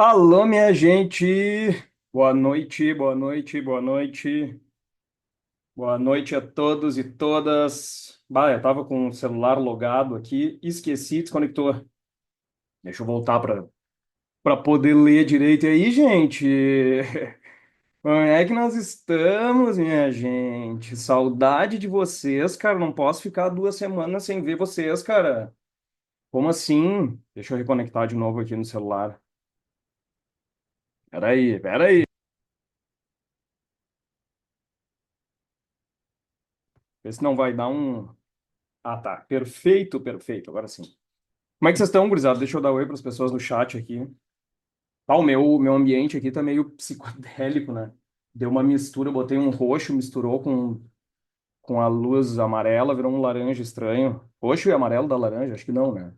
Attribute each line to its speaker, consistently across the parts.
Speaker 1: Alô, minha gente! Boa noite, boa noite, boa noite. Boa noite a todos e todas. Bah, eu tava com o celular logado aqui, esqueci, desconectou. Deixa eu voltar para poder ler direito. E aí, gente? Como é que nós estamos, minha gente? Saudade de vocês, cara. Não posso ficar 2 semanas sem ver vocês, cara. Como assim? Deixa eu reconectar de novo aqui no celular. Peraí, peraí. Vê se não vai dar um. Ah, tá. Perfeito, perfeito. Agora sim. Como é que vocês estão, gurizada? Deixa eu dar oi para as pessoas no chat aqui. Ah, o meu ambiente aqui tá meio psicodélico, né? Deu uma mistura, eu botei um roxo, misturou com a luz amarela, virou um laranja estranho. Roxo e amarelo da laranja? Acho que não, né?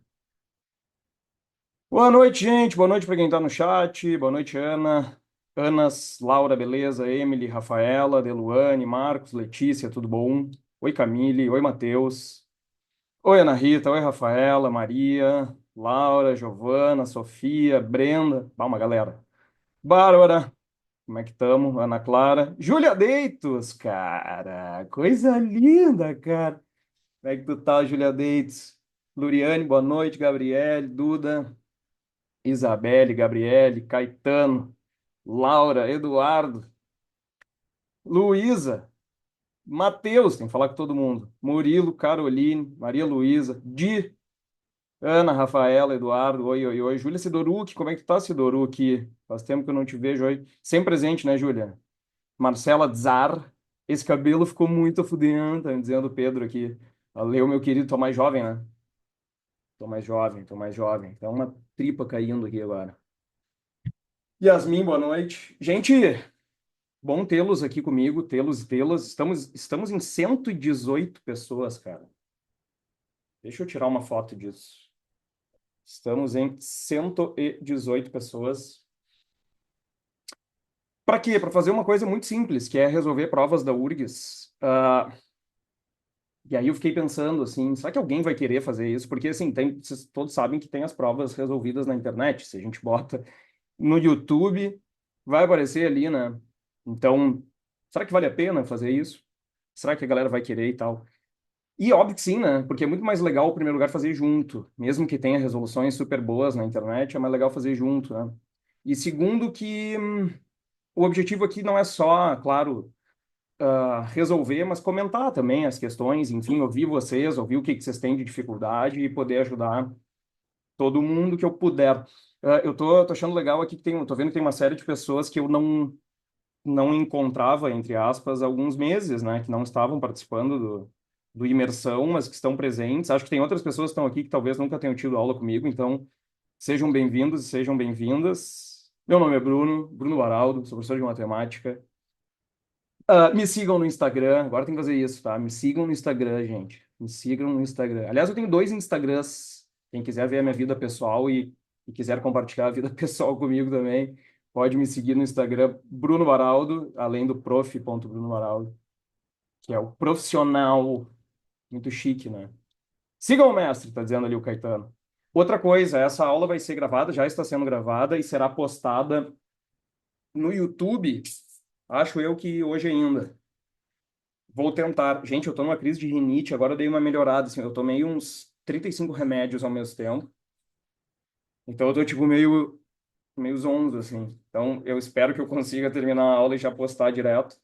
Speaker 1: Boa noite, gente. Boa noite para quem tá no chat. Boa noite, Ana. Anas, Laura, beleza? Emily, Rafaela, Deluane, Marcos, Letícia, tudo bom? Oi, Camille. Oi, Matheus. Oi, Ana Rita. Oi, Rafaela, Maria, Laura, Giovana, Sofia, Brenda. Uma galera. Bárbara, como é que estamos? Ana Clara. Júlia Deitos, cara. Coisa linda, cara. Como é que tu tá, Júlia Deitos? Luriane, boa noite. Gabriele, Duda, Isabelle, Gabriele, Caetano, Laura, Eduardo, Luísa, Matheus, tem que falar com todo mundo. Murilo, Caroline, Maria Luísa, Di, Ana, Rafaela, Eduardo, oi, oi, oi. Júlia Sidorucci, como é que tá, Sidorucci? Faz tempo que eu não te vejo aí. Sempre presente, né, Júlia? Marcela Zar, esse cabelo ficou muito afudendo, tá me dizendo o Pedro aqui. Valeu, meu querido, tô mais jovem, né? Tô mais jovem, tô mais jovem. Tá uma tripa caindo aqui agora. Yasmin, boa noite. Gente, bom tê-los aqui comigo, tê-los e tê-las. Estamos em 118 pessoas, cara. Deixa eu tirar uma foto disso. Estamos em 118 pessoas. Para quê? Para fazer uma coisa muito simples, que é resolver provas da URGS. E aí eu fiquei pensando assim, será que alguém vai querer fazer isso? Porque assim, vocês todos sabem que tem as provas resolvidas na internet. Se a gente bota no YouTube, vai aparecer ali, né? Então, será que vale a pena fazer isso? Será que a galera vai querer e tal? E óbvio que sim, né? Porque é muito mais legal, em primeiro lugar, fazer junto. Mesmo que tenha resoluções super boas na internet, é mais legal fazer junto, né? E segundo que o objetivo aqui não é só, claro, resolver, mas comentar também as questões, enfim, ouvir vocês, ouvir o que que vocês têm de dificuldade e poder ajudar todo mundo que eu puder. Eu tô achando legal aqui que tô vendo que tem uma série de pessoas que eu não encontrava, entre aspas, há alguns meses, né, que não estavam participando do imersão, mas que estão presentes. Acho que tem outras pessoas que estão aqui que talvez nunca tenham tido aula comigo, então sejam bem-vindos e sejam bem-vindas. Meu nome é Bruno, Bruno Baraldo, sou professor de matemática. Me sigam no Instagram. Agora tem que fazer isso, tá? Me sigam no Instagram, gente. Me sigam no Instagram. Aliás, eu tenho dois Instagrams. Quem quiser ver a minha vida pessoal e quiser compartilhar a vida pessoal comigo também, pode me seguir no Instagram, Bruno Baraldo, além do prof.Bruno Baraldo, que é o profissional muito chique, né? Sigam o mestre, tá dizendo ali o Caetano. Outra coisa, essa aula vai ser gravada, já está sendo gravada e será postada no YouTube, acho eu que hoje ainda. Vou tentar. Gente, eu tô numa crise de rinite, agora eu dei uma melhorada, assim, eu tomei uns 35 remédios ao mesmo tempo. Então eu tô, tipo, meio zonzo, assim. Então eu espero que eu consiga terminar a aula e já postar direto.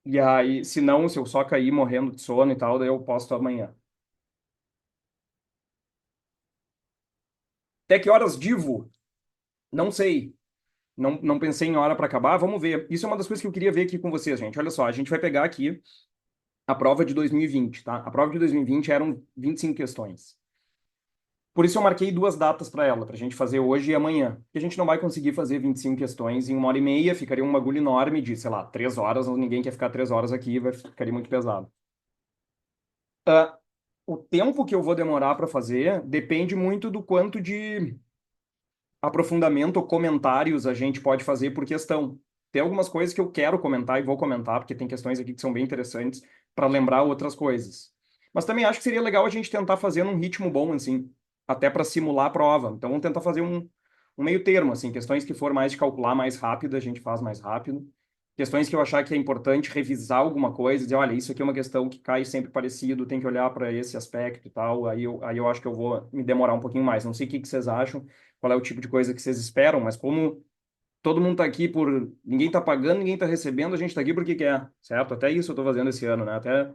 Speaker 1: E aí, se não, se eu só cair morrendo de sono e tal, daí eu posto amanhã. Até que horas divo? Não sei. Não pensei em hora para acabar. Vamos ver. Isso é uma das coisas que eu queria ver aqui com vocês, gente. Olha só, a gente vai pegar aqui a prova de 2020, tá? A prova de 2020 eram 25 questões. Por isso eu marquei duas datas para ela, para a gente fazer hoje e amanhã. Porque a gente não vai conseguir fazer 25 questões em 1 hora e meia, ficaria um bagulho enorme de, sei lá, 3 horas, ninguém quer ficar 3 horas aqui, ficaria muito pesado. Ah, o tempo que eu vou demorar para fazer depende muito do quanto de aprofundamento ou comentários a gente pode fazer por questão. Tem algumas coisas que eu quero comentar e vou comentar, porque tem questões aqui que são bem interessantes para lembrar outras coisas. Mas também acho que seria legal a gente tentar fazer num ritmo bom, assim, até para simular a prova. Então vamos tentar fazer um meio termo, assim, questões que for mais de calcular mais rápido, a gente faz mais rápido. Questões que eu achar que é importante revisar alguma coisa, dizer, olha, isso aqui é uma questão que cai sempre parecido, tem que olhar para esse aspecto e tal, aí eu acho que eu vou me demorar um pouquinho mais. Não sei o que que vocês acham, qual é o tipo de coisa que vocês esperam, mas como todo mundo tá aqui por... Ninguém tá pagando, ninguém tá recebendo, a gente tá aqui porque quer, certo? Até isso eu tô fazendo esse ano, né? Até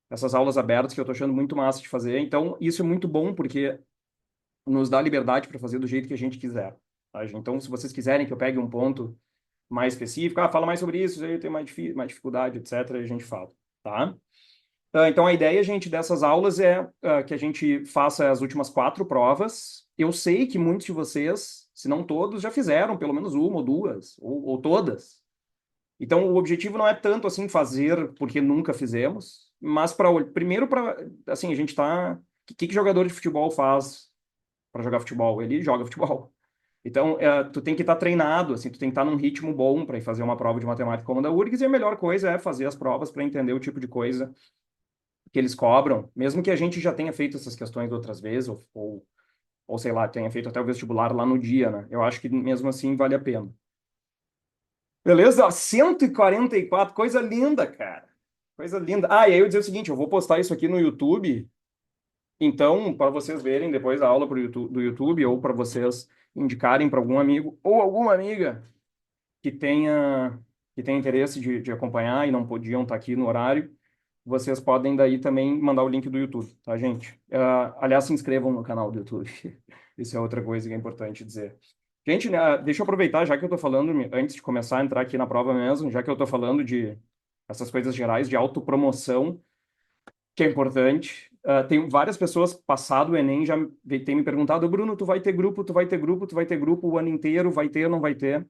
Speaker 1: essas aulas abertas que eu tô achando muito massa de fazer. Então, isso é muito bom porque nos dá liberdade para fazer do jeito que a gente quiser. Tá? Então, se vocês quiserem que eu pegue um ponto mais específico, fala mais sobre isso, aí tem mais dificuldade, etc., a gente fala, tá? Então, a ideia, gente, dessas aulas é que a gente faça as últimas 4 provas. Eu sei que muitos de vocês, se não todos, já fizeram pelo menos uma ou duas, ou todas. Então, o objetivo não é tanto assim fazer porque nunca fizemos, mas primeiro para assim, a gente tá, o que jogador de futebol faz para jogar futebol? Ele joga futebol. Então, tu tem que estar treinado, assim, tu tem que estar num ritmo bom para ir fazer uma prova de matemática como a da URGS, e a melhor coisa é fazer as provas para entender o tipo de coisa que eles cobram, mesmo que a gente já tenha feito essas questões outras vezes, ou sei lá, tenha feito até o vestibular lá no dia, né? Eu acho que mesmo assim vale a pena. Beleza? 144, coisa linda, cara. Coisa linda. Ah, e aí eu dizer o seguinte, eu vou postar isso aqui no YouTube, então, para vocês verem depois a aula do YouTube, ou para vocês indicarem para algum amigo ou alguma amiga que tenha interesse de acompanhar e não podiam estar aqui no horário, vocês podem daí também mandar o link do YouTube, tá, gente? Aliás, se inscrevam no canal do YouTube. Isso é outra coisa que é importante dizer. Gente, né, deixa eu aproveitar, já que eu estou falando, antes de começar a entrar aqui na prova mesmo, já que eu estou falando de essas coisas gerais de autopromoção, que é importante. Tem várias pessoas passado o Enem já têm me perguntado, Bruno, tu vai ter grupo, tu vai ter grupo, tu vai ter grupo o ano inteiro, vai ter ou não vai ter?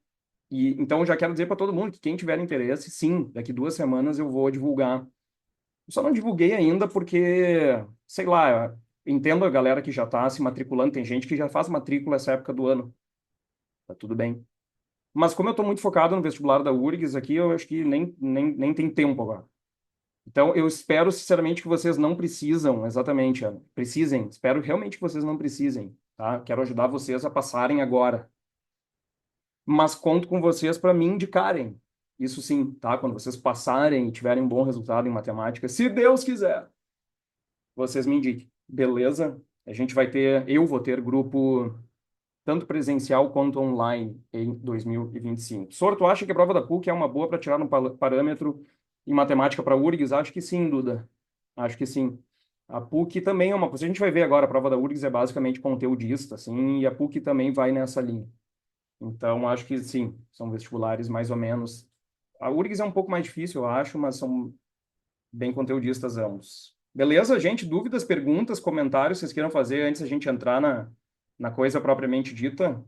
Speaker 1: E então eu já quero dizer para todo mundo que quem tiver interesse, sim, daqui 2 semanas eu vou divulgar. Eu só não divulguei ainda porque, sei lá, entendo a galera que já está se matriculando, tem gente que já faz matrícula essa época do ano, tá tudo bem. Mas como eu estou muito focado no vestibular da URGS aqui, eu acho que nem tem tempo agora. Então, eu espero sinceramente que vocês não precisam, exatamente, Ana, precisem, espero realmente que vocês não precisem, tá? Quero ajudar vocês a passarem agora. Mas conto com vocês para me indicarem. Isso sim, tá? Quando vocês passarem e tiverem um bom resultado em matemática, se Deus quiser, vocês me indiquem. Beleza? A gente vai ter, eu vou ter grupo tanto presencial quanto online em 2025. Sor, tu acha que a prova da PUC é uma boa para tirar um parâmetro em matemática para URGS? Acho que sim, Duda. Acho que sim. A PUC também é uma coisa. A gente vai ver agora, a prova da URGS é basicamente conteudista, assim, e a PUC também vai nessa linha. Então, acho que sim, são vestibulares mais ou menos. A URGS é um pouco mais difícil, eu acho, mas são bem conteudistas ambos. Beleza, gente? Dúvidas, perguntas, comentários vocês queiram fazer antes a gente entrar na coisa propriamente dita?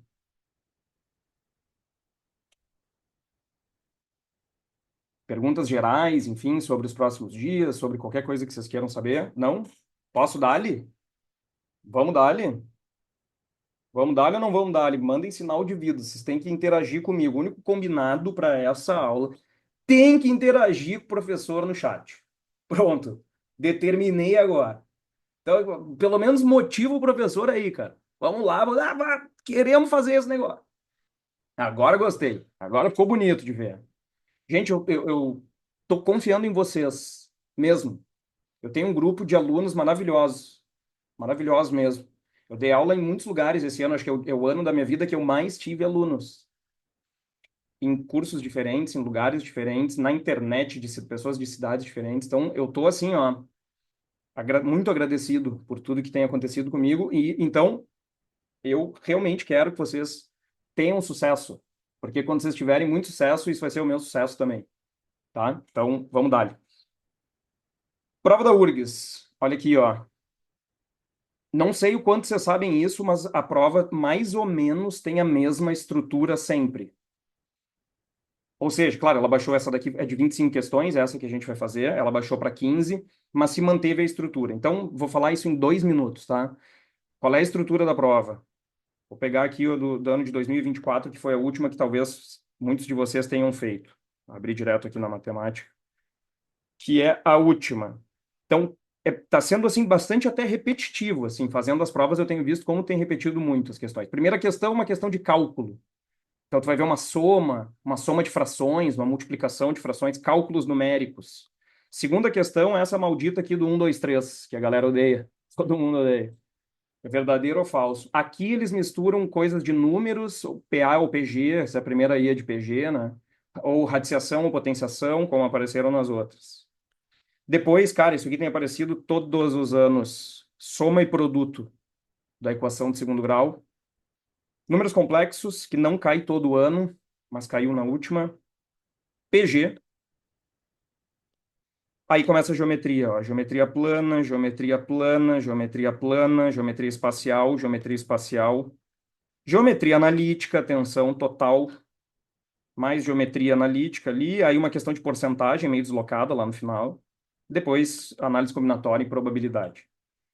Speaker 1: Perguntas gerais, enfim, sobre os próximos dias, sobre qualquer coisa que vocês queiram saber? Não? Posso dar-lhe? Vamos dar-lhe? Vamos dar-lhe ou não vamos dar-lhe? Mandem sinal de vida, vocês têm que interagir comigo. O único combinado para essa aula tem que interagir com o professor no chat. Pronto. Determinei agora. Então, pelo menos motiva o professor aí, cara. Vamos lá, queremos fazer esse negócio. Agora gostei. Agora ficou bonito de ver. Gente, eu tô confiando em vocês mesmo. Eu tenho um grupo de alunos maravilhosos, maravilhosos mesmo. Eu dei aula em muitos lugares esse ano, acho que é o ano da minha vida que eu mais tive alunos, em cursos diferentes, em lugares diferentes, na internet, de pessoas de cidades diferentes. Então, eu tô assim, ó, muito agradecido por tudo que tem acontecido comigo e então eu realmente quero que vocês tenham sucesso, porque quando vocês tiverem muito sucesso, isso vai ser o meu sucesso também, tá? Então, vamos dar. Prova da URGS. Olha aqui, ó. Não sei o quanto vocês sabem isso, mas a prova mais ou menos tem a mesma estrutura sempre. Ou seja, claro, ela baixou essa daqui, é de 25 questões, essa que a gente vai fazer, ela baixou para 15, mas se manteve a estrutura. Então, vou falar isso em 2 minutos, tá? Qual é a estrutura da prova? Vou pegar aqui o do ano de 2024, que foi a última que talvez muitos de vocês tenham feito. Vou abrir direto aqui na matemática, que é a última. Então, tá sendo assim bastante até repetitivo, assim, fazendo as provas eu tenho visto como tem repetido muito as questões. Primeira questão, uma questão de cálculo. Então tu vai ver uma soma de frações, uma multiplicação de frações, cálculos numéricos. Segunda questão é essa maldita aqui do 1, 2, 3, que a galera odeia. Todo mundo odeia. É verdadeiro ou falso? Aqui eles misturam coisas de números, PA ou PG, essa é a primeira I é de PG, né? Ou radiciação ou potenciação, como apareceram nas outras. Depois, cara, isso aqui tem aparecido todos os anos. Soma e produto da equação de segundo grau. Números complexos, que não cai todo ano, mas caiu na última. PG. Aí começa a geometria, ó. Geometria plana, geometria plana, geometria plana, geometria espacial, geometria espacial. Geometria analítica, tensão total, mais geometria analítica ali, aí uma questão de porcentagem meio deslocada lá no final. Depois, análise combinatória e probabilidade.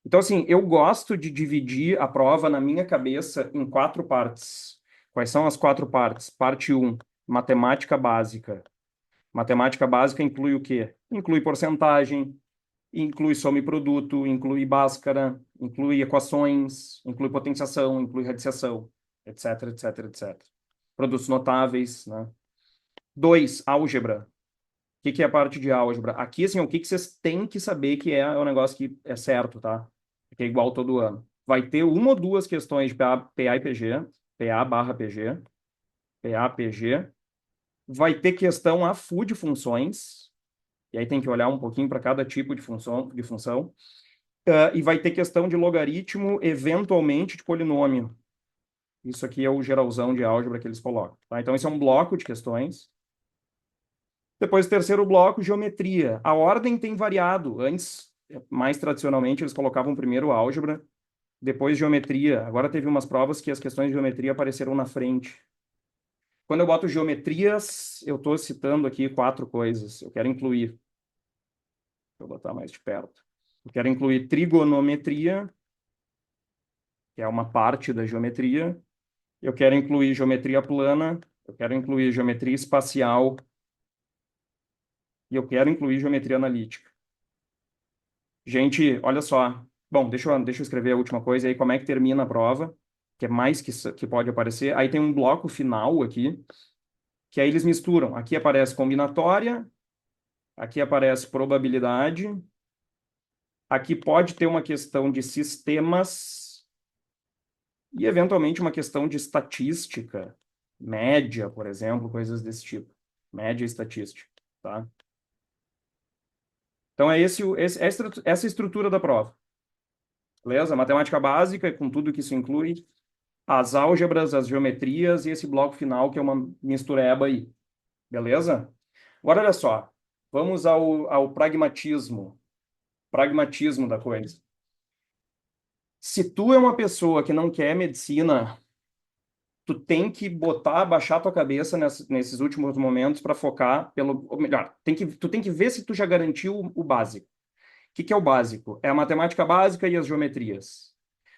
Speaker 1: Então, assim, eu gosto de dividir a prova na minha cabeça em quatro partes. Quais são as quatro partes? Parte um, matemática básica. Matemática básica inclui o quê? Inclui porcentagem, inclui soma e produto, inclui Bhaskara, inclui equações, inclui potenciação, inclui radiciação, etc, etc, etc. Produtos notáveis, né? Dois, álgebra. O que que é a parte de álgebra? Aqui, assim, o que que vocês têm que saber que é o negócio que é certo, tá? Que é igual todo ano. Vai ter uma ou duas questões de PA e PG, PA barra PG, PA, PG. Vai ter questão a full de funções, e aí tem que olhar um pouquinho para cada tipo de função. E vai ter questão de logaritmo, eventualmente de polinômio. Isso aqui é o geralzão de álgebra que eles colocam. Tá? Então, esse é um bloco de questões. Depois, o terceiro bloco, geometria. A ordem tem variado. Antes, mais tradicionalmente, eles colocavam primeiro álgebra, depois geometria. Agora teve umas provas que as questões de geometria apareceram na frente. Quando eu boto geometrias, eu estou citando aqui quatro coisas. Eu quero incluir. Vou botar mais de perto. Eu quero incluir trigonometria, que é uma parte da geometria. Eu quero incluir geometria plana. Eu quero incluir geometria espacial. E eu quero incluir geometria analítica. Gente, olha só. Bom, deixa eu escrever a última coisa aí, como é que termina a prova, que é mais que pode aparecer. Aí tem um bloco final aqui, que aí eles misturam. Aqui aparece combinatória, aqui aparece probabilidade, aqui pode ter uma questão de sistemas e, eventualmente, uma questão de estatística, média, por exemplo, coisas desse tipo. Média e estatística, tá? Então, essa estrutura da prova. Beleza? Matemática básica, com tudo que isso inclui, as álgebras, as geometrias e esse bloco final, que é uma mistureba aí. Beleza? Agora, olha só. Vamos ao pragmatismo. Pragmatismo da coisa. Se tu é uma pessoa que não quer medicina, tu tem que baixar tua cabeça nesses últimos momentos para focar ou melhor, tu tem que ver se tu já garantiu o básico. O que que é o básico? É a matemática básica e as geometrias.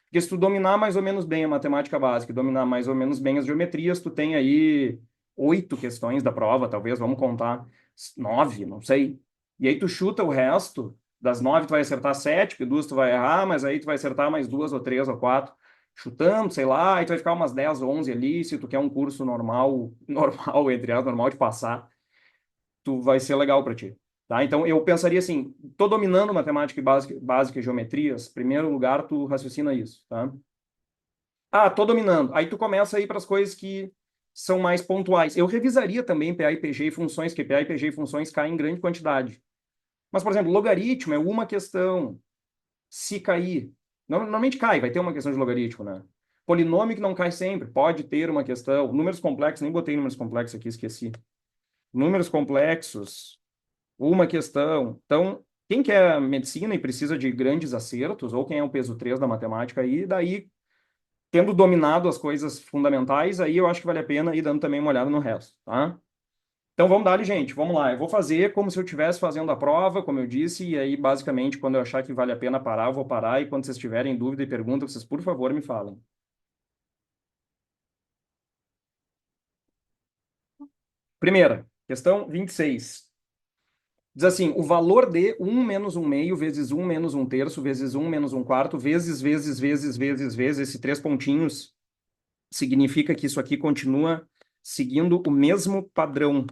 Speaker 1: Porque se tu dominar mais ou menos bem a matemática básica e dominar mais ou menos bem as geometrias, tu tem aí 8 questões da prova, talvez, vamos contar 9, não sei. E aí tu chuta o resto, das 9 tu vai acertar 7, porque duas tu vai errar, mas aí tu vai acertar mais duas ou três ou quatro, chutando, sei lá, aí tu vai ficar umas 10, 11 ali, se tu quer um curso normal, normal, entre aspas, normal de passar, tu vai ser legal para ti. Tá? Então, eu pensaria assim, tô dominando matemática básica e geometrias, primeiro lugar, tu raciocina isso, tá? Ah, tô dominando. Aí tu começa a ir para as coisas que são mais pontuais. Eu revisaria também PA e PG e funções, que PA e PG e funções caem em grande quantidade. Mas, por exemplo, logaritmo é uma questão. Se cair, normalmente cai, vai ter uma questão de logaritmo, né? Polinômio que não cai sempre, pode ter uma questão. Números complexos, nem botei números complexos aqui, esqueci. Números complexos, uma questão. Então, quem quer medicina e precisa de grandes acertos, ou quem é o peso 3 da matemática aí, daí tendo dominado as coisas fundamentais, aí eu acho que vale a pena ir dando também uma olhada no resto, tá? Então vamos dar, gente, vamos lá. Eu vou fazer como se eu estivesse fazendo a prova, como eu disse, e aí basicamente quando eu achar que vale a pena parar, eu vou parar, e quando vocês tiverem dúvida e pergunta, vocês por favor me falem. Primeira, questão 26. Diz assim, o valor de um menos um meio vezes um menos um terço vezes um menos um quarto vezes, esses três pontinhos, significa que isso aqui continua seguindo o mesmo padrão,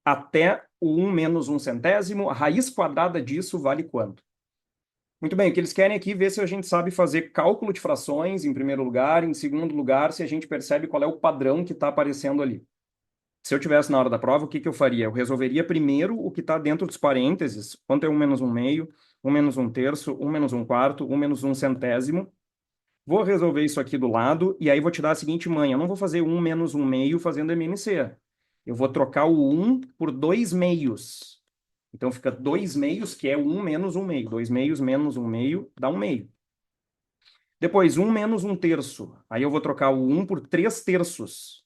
Speaker 1: até o um menos um centésimo. A raiz quadrada disso vale quanto? Muito bem, o que eles querem aqui é ver se a gente sabe fazer cálculo de frações, em primeiro lugar, em segundo lugar, se a gente percebe qual é o padrão que está aparecendo ali. Se eu tivesse na hora da prova, o que que eu faria? Eu resolveria primeiro o que está dentro dos parênteses, quanto é um menos um meio, um menos um terço, um menos um quarto, um menos um centésimo. Vou resolver isso aqui do lado, e aí vou te dar a seguinte manha. Eu não vou fazer um menos um meio fazendo MMC. Eu vou trocar o um por dois meios. Então fica dois meios, que é um menos um meio. Dois meios menos um meio dá um meio. Depois, um menos um terço. Aí eu vou trocar o um por três terços,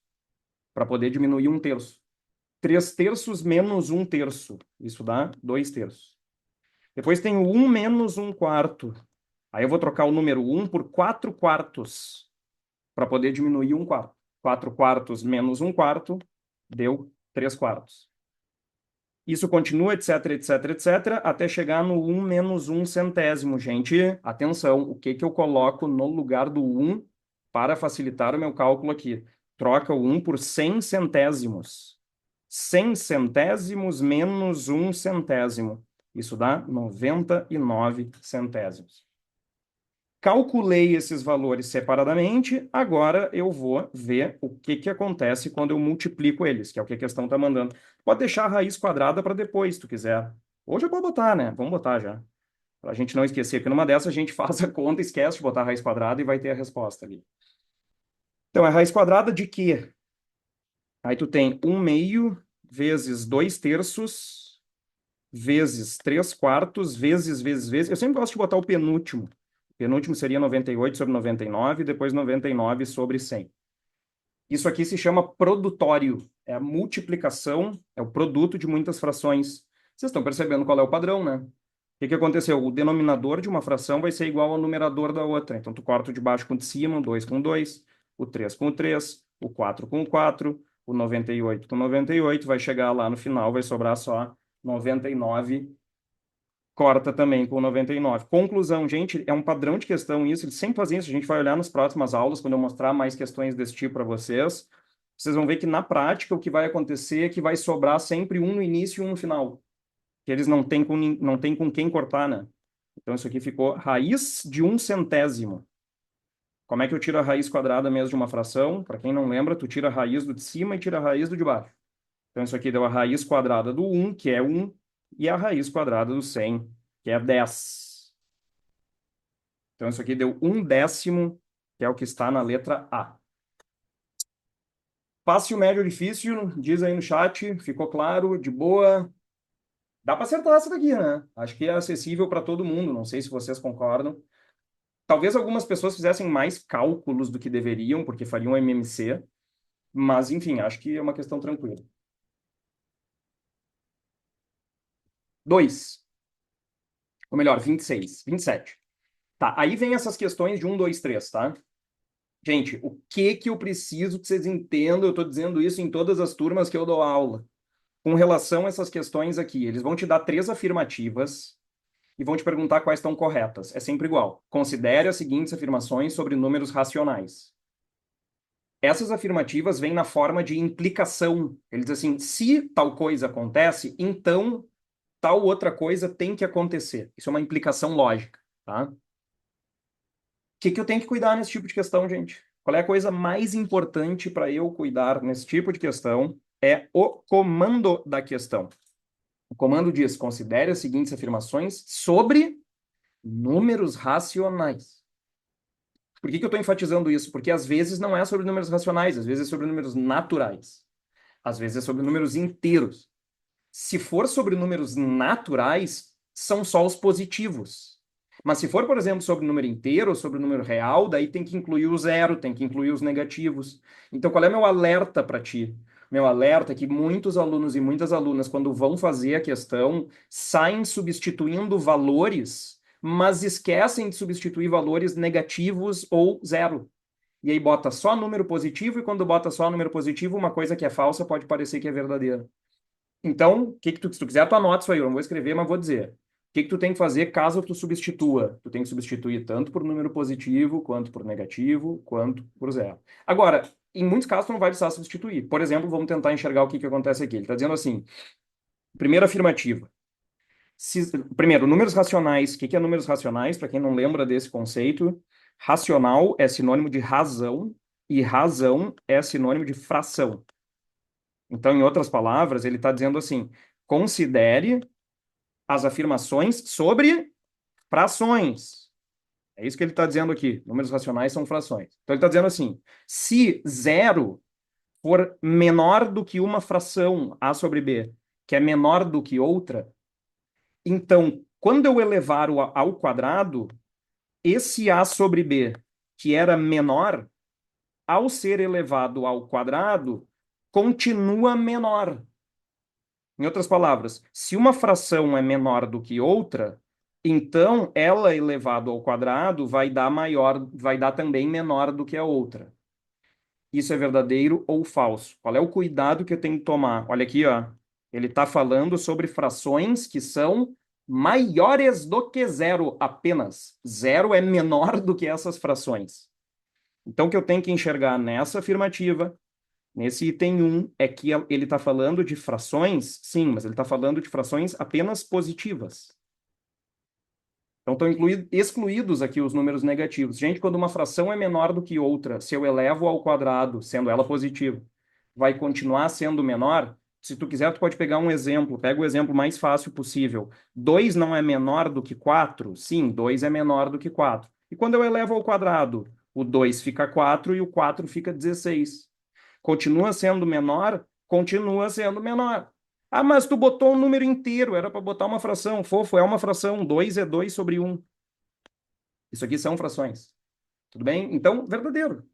Speaker 1: para poder diminuir um terço. Três terços menos um terço. Isso dá dois terços. Depois tem o um menos um quarto. Aí eu vou trocar o número um por quatro quartos, para poder diminuir um quarto. Quatro quartos menos um quarto deu três quartos. Isso continua, etc, etc, etc, até chegar no um menos um centésimo. Gente, atenção, o que que eu coloco no lugar do um para facilitar o meu cálculo aqui? Troca o um por 100 centésimos. 100 centésimos menos um centésimo. Isso dá 99 centésimos. Calculei esses valores separadamente, agora eu vou ver o que que acontece quando eu multiplico eles, que é o que a questão está mandando. Pode deixar a raiz quadrada para depois, se tu quiser. Ou já pode botar, né? Vamos botar já. Para a gente não esquecer, porque numa dessas a gente faz a conta, esquece de botar a raiz quadrada e vai ter a resposta ali. Então, é raiz quadrada de quê? Aí tu tem um meio vezes dois terços vezes três quartos vezes. Eu sempre gosto de botar o penúltimo. O penúltimo seria 98 sobre 99, depois 99 sobre 100. Isso aqui se chama produtório. É a multiplicação, é o produto de muitas frações. Vocês estão percebendo qual é o padrão, né? O que que aconteceu? O denominador de uma fração vai ser igual ao numerador da outra. Então, tu corta o de baixo com o de cima, o 2 com o 2, o 3 com o 3, o 4 com o 4, o 98 com o 98, vai chegar lá no final, vai sobrar só 99, corta também com 99. Conclusão, gente, é um padrão de questão isso, eles sempre fazem isso, a gente vai olhar nas próximas aulas, quando eu mostrar mais questões desse tipo para vocês, vocês vão ver que na prática o que vai acontecer é que vai sobrar sempre um no início e um no final, que eles não têm com quem cortar, né? Então isso aqui ficou raiz de um centésimo. Como é que eu tiro a raiz quadrada mesmo de uma fração? Para quem não lembra, tu tira a raiz do de cima e tira a raiz do de baixo. Então, isso aqui deu a raiz quadrada do 1, que é 1, e a raiz quadrada do 100, que é 10. Então, isso aqui deu 1/10, que é o que está na letra A. Fácil, médio ou difícil? Diz aí no chat. Ficou claro? De boa? Dá para acertar essa daqui, né? Acho que é acessível para todo mundo. Não sei se vocês concordam. Talvez algumas pessoas fizessem mais cálculos do que deveriam, porque fariam MMC. Mas, enfim, acho que é uma questão tranquila. 2. Ou melhor, 26. 27. Tá, aí vem essas questões de 1, 2, 3, tá? Gente, o que que eu preciso que vocês entendam? Eu estou dizendo isso em todas as turmas que eu dou aula. Com relação a essas questões aqui, eles vão te dar três afirmativas e vão te perguntar quais estão corretas. É sempre igual. Considere as seguintes afirmações sobre números racionais. Essas afirmativas vêm na forma de implicação. Eles dizem assim, se tal coisa acontece, então tal outra coisa tem que acontecer. Isso é uma implicação lógica, tá? Que eu tenho que cuidar nesse tipo de questão, gente? Qual é a coisa mais importante para eu cuidar nesse tipo de questão? É o comando da questão. O comando diz: considere as seguintes afirmações sobre números racionais. Por que eu estou enfatizando isso? Porque às vezes não é sobre números racionais, às vezes é sobre números naturais, às vezes é sobre números inteiros. Se for sobre números naturais, são só os positivos. Mas se for, por exemplo, sobre número inteiro ou sobre número real, daí tem que incluir o zero, tem que incluir os negativos. Então, qual é meu alerta para ti? Meu alerta é que muitos alunos e muitas alunas, quando vão fazer a questão, saem substituindo valores, mas esquecem de substituir valores negativos ou zero. E aí bota só número positivo, e quando bota só número positivo, uma coisa que é falsa pode parecer que é verdadeira. Então, se tu quiser, tu anota isso aí, eu não vou escrever, mas vou dizer. O que tu tem que fazer caso tu substitua? Tu tem que substituir tanto por número positivo, quanto por negativo, quanto por zero. Agora, em muitos casos, tu não vai precisar substituir. Por exemplo, vamos tentar enxergar o que acontece aqui. Ele está dizendo assim, primeira afirmativa. Primeiro, números racionais. O que é números racionais? Para quem não lembra desse conceito, racional é sinônimo de razão e razão é sinônimo de fração. Então, em outras palavras, ele está dizendo assim: considere as afirmações sobre frações. É isso que ele está dizendo aqui. Números racionais são frações. Então, ele está dizendo assim: se zero for menor do que uma fração a sobre b, que é menor do que outra, então, quando eu elevar ao quadrado, esse a sobre b, que era menor, ao ser elevado ao quadrado, continua menor. Em outras palavras, se uma fração é menor do que outra, então ela elevado ao quadrado vai dar maior, vai dar também menor do que a outra. Isso é verdadeiro ou falso? Qual é o cuidado que eu tenho que tomar? Olha aqui, ó. Ele está falando sobre frações que são maiores do que zero apenas. Zero é menor do que essas frações. Então, o que eu tenho que enxergar nessa afirmativa, nesse item 1, é que ele está falando de frações, sim, mas ele está falando de frações apenas positivas. Então, estão excluídos aqui os números negativos. Gente, quando uma fração é menor do que outra, se eu elevo ao quadrado, sendo ela positiva, vai continuar sendo menor? Se tu quiser, tu pode pegar um exemplo. Pega o exemplo mais fácil possível. 2 não é menor do que 4? Sim, 2 é menor do que 4. E quando eu elevo ao quadrado, o 2 fica 4 e o 4 fica 16. Continua sendo menor? Continua sendo menor. Ah, mas tu botou um número inteiro, era para botar uma fração. Fofo, é uma fração. 2 é 2 sobre 1. Isso aqui são frações. Tudo bem? Então, verdadeiro.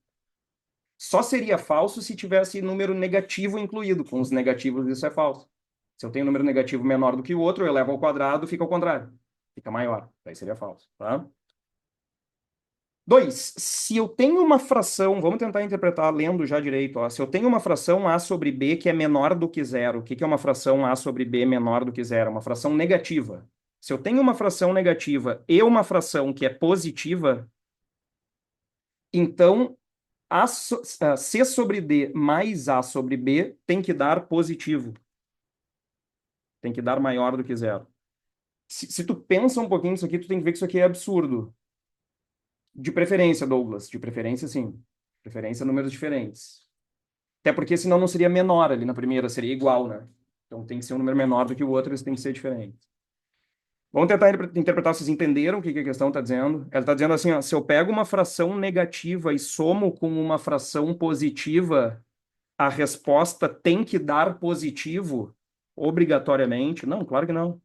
Speaker 1: Só seria falso se tivesse número negativo incluído. Com os negativos, isso é falso. Se eu tenho um número negativo menor do que o outro, eu elevo ao quadrado, fica ao contrário. Fica maior. Daí seria falso, tá? 2, se eu tenho uma fração, vamos tentar interpretar lendo já direito, ó. Se eu tenho uma fração a sobre b que é menor do que zero, o que é uma fração a sobre b menor do que zero? Uma fração negativa. Se eu tenho uma fração negativa e uma fração que é positiva, então c sobre d mais a sobre b tem que dar positivo. Tem que dar maior do que zero. Se tu pensa um pouquinho nisso aqui, tu tem que ver que isso aqui é absurdo. De preferência, Douglas. De preferência, sim. Preferência, números diferentes. Até porque senão não seria menor ali na primeira, seria igual, né? Então tem que ser um número menor do que o outro, eles têm que ser diferentes. Vamos tentar interpretar, vocês entenderam o que a questão está dizendo? Ela está dizendo assim, ó, se eu pego uma fração negativa e somo com uma fração positiva, a resposta tem que dar positivo obrigatoriamente? Não, claro que não.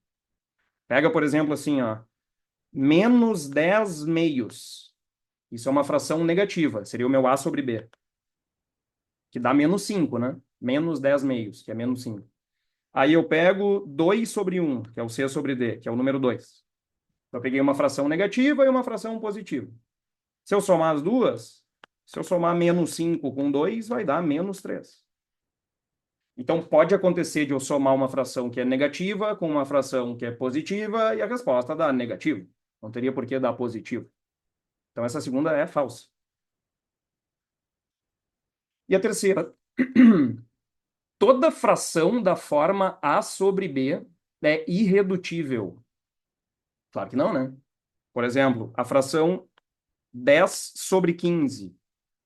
Speaker 1: Pega, por exemplo, assim, ó, menos 10 meios. Isso é uma fração negativa, seria o meu A sobre B, que dá menos 5, né? Menos 10 meios, que é menos 5. Aí eu pego 2 sobre 1, que é o C sobre D, que é o número 2. Eu peguei uma fração negativa e uma fração positiva. Se eu somar as duas, se eu somar menos 5 com 2, vai dar menos 3. Então pode acontecer de eu somar uma fração que é negativa com uma fração que é positiva e a resposta dá negativo. Não teria por que dar positivo. Então essa segunda é falsa. E a terceira, toda fração da forma A sobre B é irredutível. Claro que não, né? Por exemplo, a fração 10 sobre 15.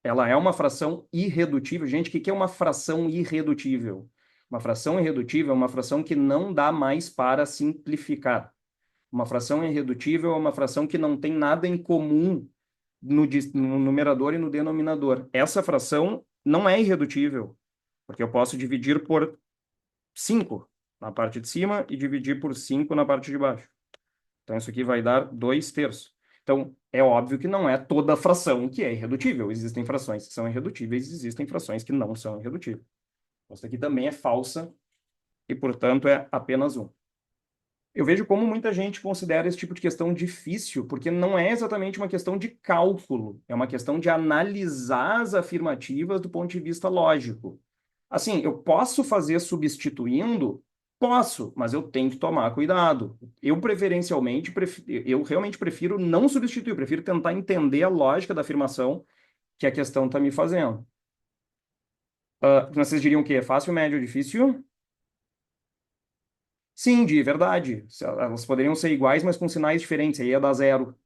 Speaker 1: Ela é uma fração irredutível. Gente, o que é uma fração irredutível? Uma fração irredutível é uma fração que não dá mais para simplificar. Uma fração irredutível é uma fração que não tem nada em comum no numerador e no denominador. Essa fração não é irredutível, porque eu posso dividir por 5 na parte de cima e dividir por 5 na parte de baixo. Então, isso aqui vai dar 2/3. Então, é óbvio que não é toda fração que é irredutível. Existem frações que são irredutíveis, existem frações que não são irredutíveis. Essa aqui também é falsa e, portanto, é apenas um. Eu vejo como muita gente considera esse tipo de questão difícil, porque não é exatamente uma questão de cálculo, é uma questão de analisar as afirmativas do ponto de vista lógico. Assim, eu posso fazer substituindo? Posso, mas eu tenho que tomar cuidado. Eu preferencialmente, eu realmente prefiro não substituir, eu prefiro tentar entender a lógica da afirmação que a questão está me fazendo. Vocês diriam o quê? Fácil, médio, difícil? Sim, de verdade. Elas poderiam ser iguais, mas com sinais diferentes. Aí ia dar zero.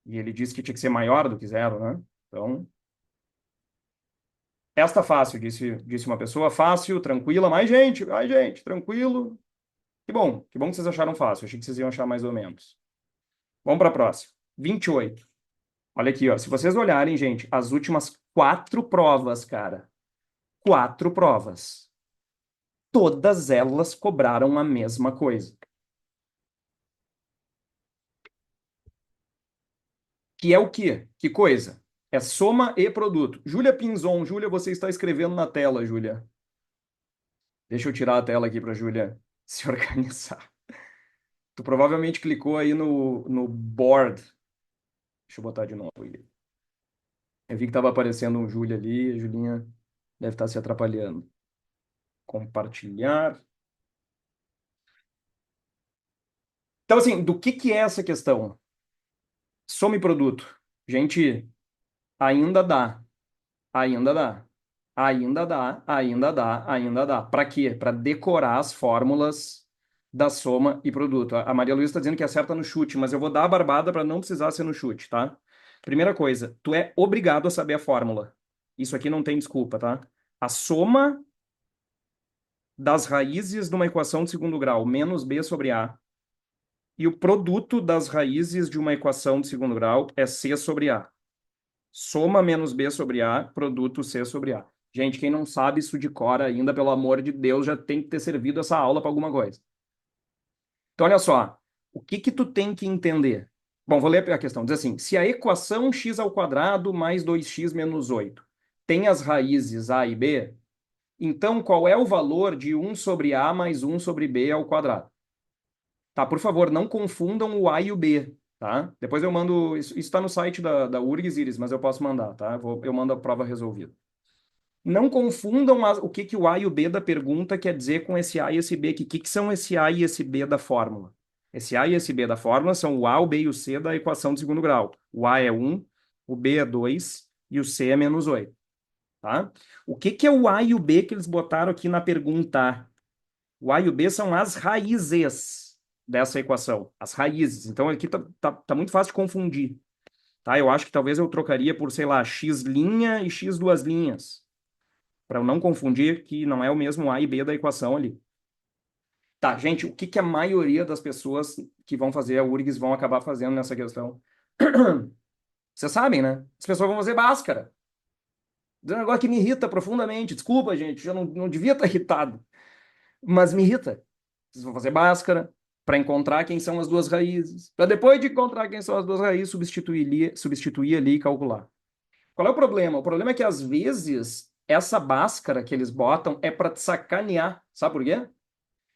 Speaker 1: E ele disse que tinha que ser maior do que zero, né? Então, esta fácil, disse uma pessoa. Fácil, tranquila. Mais gente, tranquilo. Que bom que vocês acharam fácil. Achei que vocês iam achar mais ou menos. Vamos para a próxima. 28. Olha aqui, ó. Se vocês olharem, gente, as últimas quatro provas, cara. Quatro provas. Todas elas cobraram a mesma coisa. Que é o quê? Que coisa? É soma e produto. Júlia Pinzon. Júlia, você está escrevendo na tela, Júlia. Deixa eu tirar a tela aqui para Júlia se organizar. Tu provavelmente clicou aí no board. Deixa eu botar de novo aí. Eu vi que estava aparecendo um Júlia ali. A Julinha deve estar se atrapalhando. Compartilhar. Então, assim, do que é essa questão? Soma e produto. Gente, ainda dá. Ainda dá. Ainda dá, ainda dá, ainda dá. Para quê? Para decorar as fórmulas da soma e produto. A Maria Luísa está dizendo que acerta no chute, mas eu vou dar a barbada para não precisar ser no chute, tá? Primeira coisa, tu é obrigado a saber a fórmula. Isso aqui não tem desculpa, tá? A soma das raízes de uma equação de segundo grau menos b sobre a e o produto das raízes de uma equação de segundo grau é c sobre a. Soma menos b sobre a, produto c sobre a. Gente, quem não sabe isso de cor ainda, pelo amor de Deus, já tem que ter servido essa aula para alguma coisa. Então, olha só, o que que tu tem que entender? Bom, vou ler a questão. Diz assim, se a equação x ao quadrado mais 2x menos 8 tem as raízes a e b, então qual é o valor de 1 sobre a mais 1 sobre b ao quadrado? Tá, por favor, não confundam o A e o B, tá? Depois eu mando. Isso está no site da URGS, Iris, mas eu posso mandar, tá? Eu mando a prova resolvida. Não confundam o que, que o A e o B da pergunta quer dizer com esse A e esse B. Que são esse A e esse B da fórmula? Esse A e esse B da fórmula são o A, o B e o C da equação de segundo grau. O A é 1, o B é 2 e o C é menos 8, tá? O que, que é o A e o B que eles botaram aqui na pergunta? O A e o B são as raízes dessa equação, as raízes. Então aqui tá muito fácil de confundir, tá? Eu acho que talvez eu trocaria por, sei lá, x' e x duas linhas, para eu não confundir que não é o mesmo A e B da equação ali. Tá, gente, o que que a maioria das pessoas que vão fazer a URGS vão acabar fazendo nessa questão? Vocês sabem, né? As pessoas vão fazer Bhaskara. É um negócio que me irrita profundamente. Desculpa, gente, eu não devia estar irritado, mas me irrita. Vocês vão fazer Bhaskara para encontrar quem são as duas raízes. Para depois de encontrar quem são as duas raízes, substituir ali e calcular. Qual é o problema? O problema é que às vezes essa Bhaskara que eles botam é para te sacanear. Sabe por quê?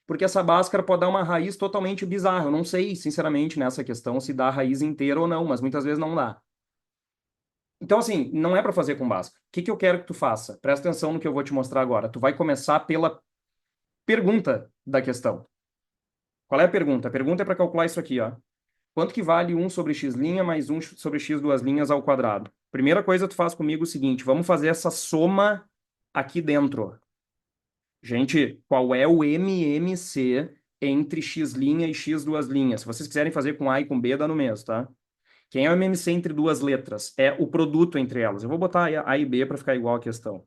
Speaker 1: Porque essa Bhaskara pode dar uma raiz totalmente bizarra. Eu não sei, sinceramente, nessa questão se dá a raiz inteira ou não, mas muitas vezes não dá. Então, assim, não é para fazer com Bhaskara. O que que eu quero que tu faça? Presta atenção no que eu vou te mostrar agora. Tu vai começar pela pergunta da questão. Qual é a pergunta? A pergunta é para calcular isso aqui, ó. Quanto que vale 1 sobre x' mais 1 sobre x duas linhas ao quadrado? Primeira coisa, tu faz comigo o seguinte, vamos fazer essa soma aqui dentro. Gente, qual é o MMC entre x' e x duas linhas? Se vocês quiserem fazer com A e com B, dá no mesmo, tá? Quem é o MMC entre duas letras? É o produto entre elas. Eu vou botar A e B para ficar igual a questão.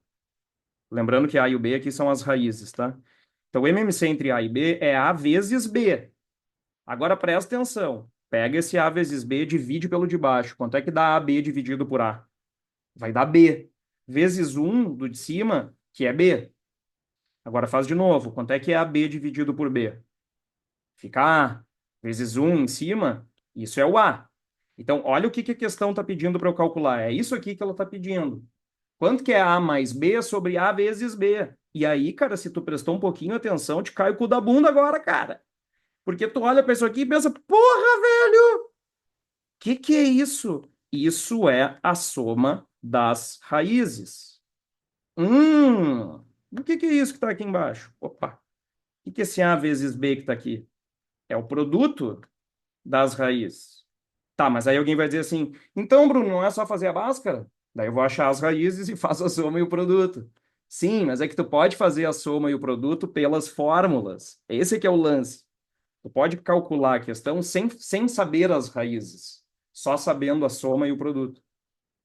Speaker 1: Lembrando que A e o B aqui são as raízes, tá? Então, o MMC entre A e B é A vezes B. Agora presta atenção. Pega esse A vezes B, divide pelo de baixo. Quanto é que dá AB dividido por A? Vai dar B. Vezes 1 do de cima, que é B. Agora faz de novo. Quanto é que é AB dividido por B? Fica A. Vezes 1 em cima, isso é o A. Então, olha o que que a questão está pedindo para eu calcular. É isso aqui que ela está pedindo. Quanto que é A mais B sobre A vezes B? E aí, cara, se tu prestou um pouquinho atenção, te cai o cu da bunda agora, cara. Porque tu olha para isso aqui e pensa, porra, velho! Que é isso? Isso é a soma das raízes. O que é isso que está aqui embaixo? Opa, que é esse A vezes B que está aqui? É o produto das raízes. Tá, mas aí alguém vai dizer assim, então, Bruno, não é só fazer a Bhaskara? Daí eu vou achar as raízes e faço a soma e o produto. Sim, mas é que tu pode fazer a soma e o produto pelas fórmulas. Esse é que é o lance. Tu pode calcular a questão sem saber as raízes, só sabendo a soma e o produto.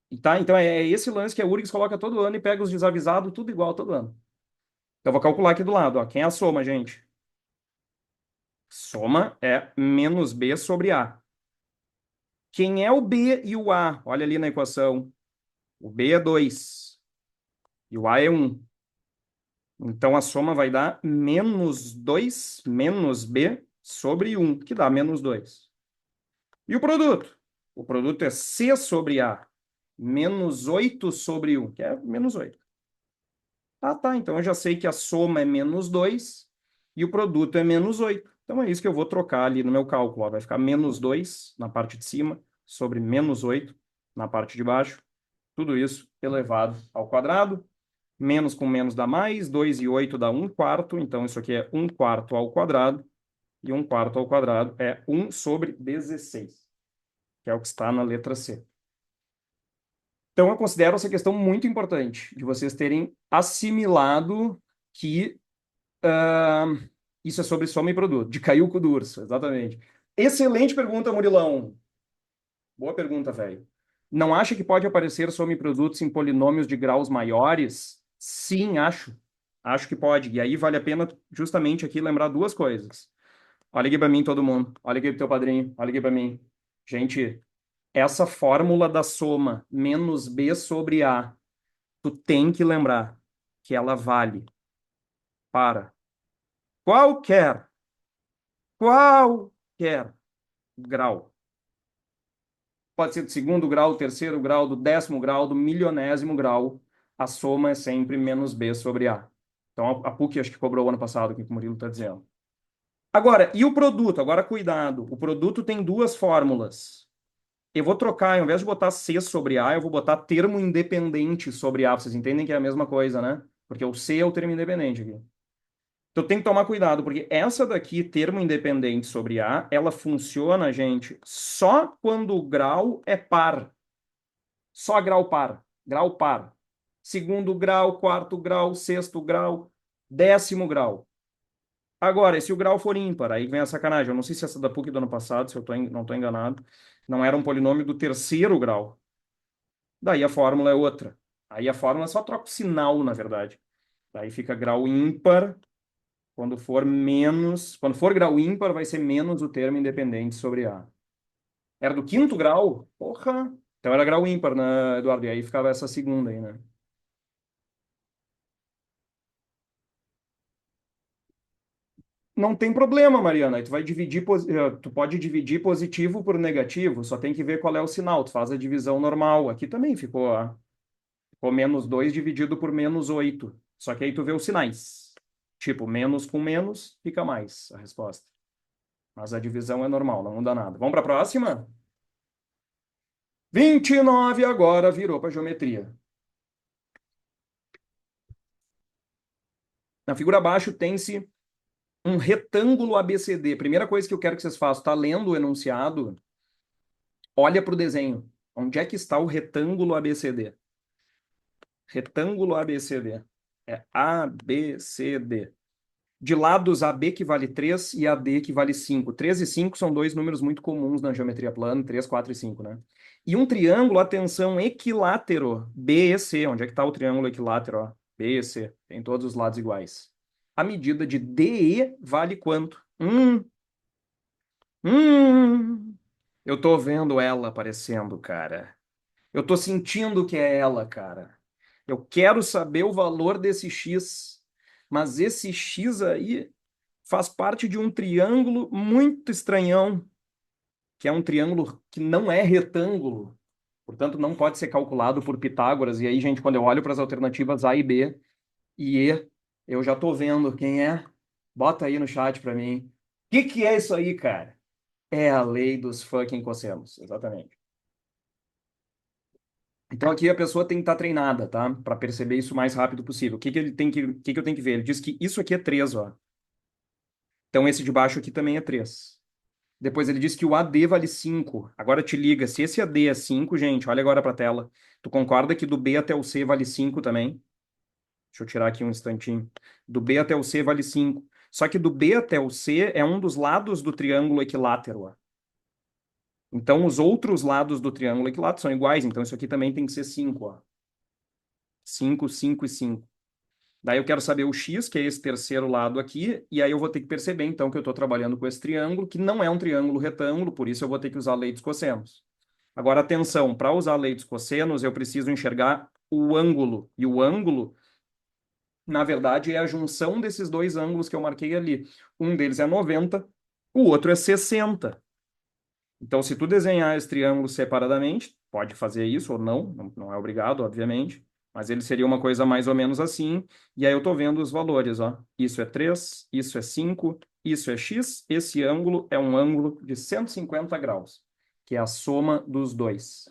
Speaker 1: E tá, então é esse lance que a URGS coloca todo ano e pega os desavisados tudo igual todo ano. Então eu vou calcular aqui do lado, ó. Quem é a soma, gente? Soma é menos B sobre A. Quem é o B e o A? Olha ali na equação. O B é 2 e o A é 1. Então a soma vai dar menos 2 menos B sobre 1, que dá menos 2. E o produto? O produto é C sobre A, menos 8 sobre 1, que é menos 8. Ah, tá. Então eu já sei que a soma é menos 2 e o produto é menos 8. Então é isso que eu vou trocar ali no meu cálculo. Ó. Vai ficar menos 2 na parte de cima sobre menos 8 na parte de baixo. Tudo isso elevado ao quadrado. Menos com menos dá mais. 2 e 8 dá 1 quarto. Então isso aqui é 1 quarto ao quadrado. E 1 quarto ao quadrado é 1 sobre 16, que é o que está na letra C. Então, eu considero essa questão muito importante, de vocês terem assimilado que isso é sobre soma e produto, de cair o cu do urso, exatamente. Excelente pergunta, Murilão. Boa pergunta, velho. Não acha que pode aparecer soma e produtos em polinômios de graus maiores? Sim, acho. Acho que pode. E aí vale a pena justamente aqui lembrar duas coisas. Olha aqui para mim, todo mundo. Olha aqui pro teu padrinho. Olha aqui para mim. Gente, essa fórmula da soma menos B sobre A, tu tem que lembrar que ela vale para qualquer, qualquer grau. Pode ser do segundo grau, do terceiro grau, do 10º grau, do milionésimo grau. A soma é sempre menos B sobre A. Então, a PUC acho que cobrou o ano passado, o que o Murilo está dizendo. Agora, e o produto? Agora, cuidado. O produto tem duas fórmulas. Eu vou trocar, ao invés de botar C sobre A, eu vou botar termo independente sobre A. Vocês entendem que é a mesma coisa, né? Porque o C é o termo independente aqui. Então tem que tomar cuidado, porque essa daqui, termo independente sobre A, ela funciona, gente, só quando o grau é par. Só grau par. Grau par. Segundo grau, quarto grau, sexto grau, 10º grau. Agora, se o grau for ímpar, aí vem a sacanagem. Eu não sei se essa da PUC do ano passado, se eu não estou enganado, não era um polinômio do terceiro grau. Daí a fórmula é outra. Aí a fórmula só troca o sinal, na verdade. Daí fica grau ímpar. Quando for menos, quando for grau ímpar, vai ser menos o termo independente sobre A. Era do quinto grau? Porra! Então era grau ímpar, né, Eduardo? E aí ficava essa segunda aí, né? Não tem problema, Mariana. Aí tu vai dividir, tu pode dividir positivo por negativo, só tem que ver qual é o sinal. Tu faz a divisão normal. Aqui também ficou, ó, ficou menos 2 dividido por menos 8. Só que aí tu vê os sinais. Tipo, menos com menos, fica mais a resposta. Mas a divisão é normal, não muda nada. Vamos para a próxima? 29 agora virou para geometria. Na figura abaixo tem-se um retângulo ABCD. Primeira coisa que eu quero que vocês façam, tá lendo o enunciado, olha para o desenho. Onde é que está o retângulo ABCD? Retângulo ABCD. É ABCD. De lados AB que vale 3 e AD que vale 5. 3 e 5 são dois números muito comuns na geometria plana, 3, 4 e 5, né? E um triângulo, atenção, equilátero, BEC. Onde é que está o triângulo equilátero? Ó? BEC. Tem todos os lados iguais. A medida de DE vale quanto? Hum, eu tô vendo ela aparecendo, cara. Eu tô sentindo que é ela, cara. Eu quero saber o valor desse X, mas esse X aí faz parte de um triângulo muito estranhão, que é um triângulo que não é retângulo, portanto não pode ser calculado por Pitágoras. E aí, gente, quando eu olho para as alternativas A e B e E, eu já tô vendo quem é. Bota aí no chat para mim. O que é isso aí, cara? É a lei dos fucking cossenos, exatamente. Então aqui a pessoa tem que estar treinada, tá? Para perceber isso o mais rápido possível. O que que ele tem que, o que que eu tenho que ver? Ele diz que isso aqui é 3, ó. Então esse de baixo aqui também é 3. Depois ele diz que o AD vale 5. Agora te liga, se esse AD é 5, gente, olha agora para a tela. Tu concorda que do B até o C vale 5 também? Deixa eu tirar aqui um instantinho. Do B até o C vale 5. Só que do B até o C é um dos lados do triângulo equilátero, ó. Então os outros lados do triângulo equilátero são iguais, então isso aqui também tem que ser 5, ó. 5, 5 e 5. Daí eu quero saber o x, que é esse terceiro lado aqui, e aí eu vou ter que perceber, então, que eu estou trabalhando com esse triângulo, que não é um triângulo retângulo, por isso eu vou ter que usar lei dos cossenos. Agora, atenção, para usar a lei dos cossenos, eu preciso enxergar o ângulo. E o ângulo, na verdade, é a junção desses dois ângulos que eu marquei ali. Um deles é 90, o outro é 60. Então, se tu desenhar esse triângulo separadamente, pode fazer isso ou não é obrigado, obviamente, mas ele seria uma coisa mais ou menos assim, e aí eu estou vendo os valores, ó. Isso é 3, isso é 5, isso é x, esse ângulo é um ângulo de 150 graus, que é a soma dos dois.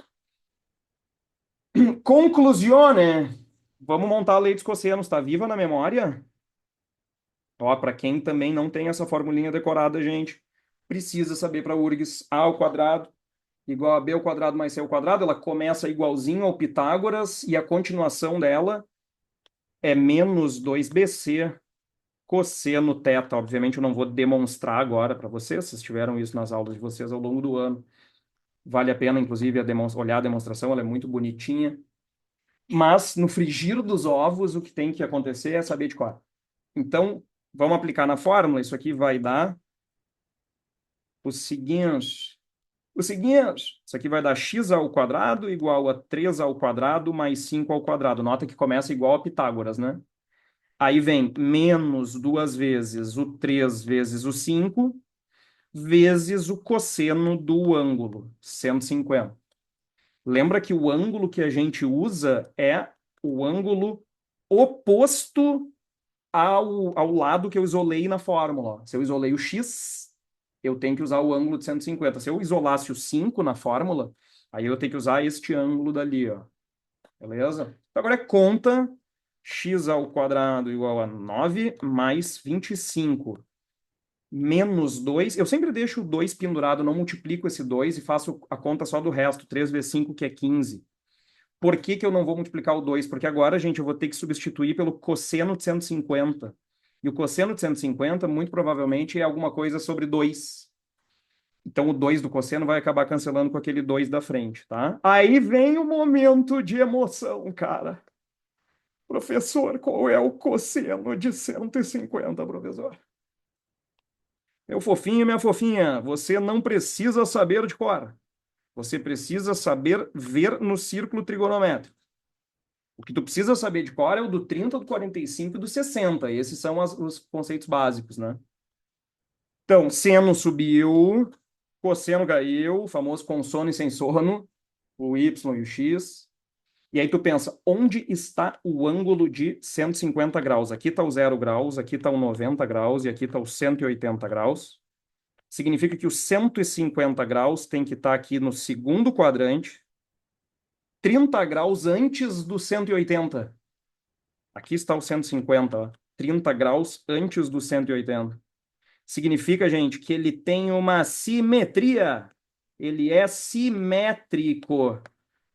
Speaker 1: Conclusione, vamos montar a lei dos cossenos, está viva na memória? Ó, para quem também não tem essa formulinha decorada, gente, precisa saber para URGS A ao quadrado igual a b ao quadrado mais c ao quadrado, ela começa igualzinho ao Pitágoras e a continuação dela é menos 2bc cosseno θ. Obviamente eu não vou demonstrar agora para vocês tiveram isso nas aulas de vocês ao longo do ano. Vale a pena, inclusive, olhar a demonstração, ela é muito bonitinha. Mas, no frigir dos ovos, o que tem que acontecer é saber de cor. Então, vamos aplicar na fórmula. Isso aqui vai dar o seguinte. Isso aqui vai dar x ao quadrado igual a 3 ao quadrado mais 5 ao quadrado. Nota que começa igual a Pitágoras, né? Aí vem menos duas vezes o 3 vezes o 5 vezes o cosseno do ângulo, 150. Lembra que o ângulo que a gente usa é o ângulo oposto ao lado que eu isolei na fórmula. Se eu isolei o x, eu tenho que usar o ângulo de 150. Se eu isolasse o 5 na fórmula, aí eu tenho que usar este ângulo dali, ó. Beleza? Então agora é conta x ao quadrado igual a 9 mais 25 menos 2. Eu sempre deixo o 2 pendurado, não multiplico esse 2 e faço a conta só do resto. 3 vezes 5, que é 15. Por que que eu não vou multiplicar o 2? Porque agora, gente, eu vou ter que substituir pelo cosseno de 150. E o cosseno de 150, muito provavelmente, é alguma coisa sobre 2. Então, o 2 do cosseno vai acabar cancelando com aquele 2 da frente, tá? Aí vem o momento de emoção, cara. Professor, qual é o cosseno de 150, professor? Meu fofinho, minha fofinha, você não precisa saber de cor. Você precisa saber ver no círculo trigonométrico. O que tu precisa saber de cor é o do 30, do 45 e do 60. Esses são os conceitos básicos, né? Então, seno subiu, cosseno caiu, o famoso com sono e sem sono, o y e o x. E aí tu pensa, onde está o ângulo de 150 graus? Aqui está o 0 graus, aqui está o 90 graus e aqui está o 180 graus. Significa que o 150 graus tem que estar aqui no segundo quadrante, 30 graus antes do 180. Aqui está o 150, ó. 30 graus antes do 180. Significa, gente, que ele tem uma simetria. Ele é simétrico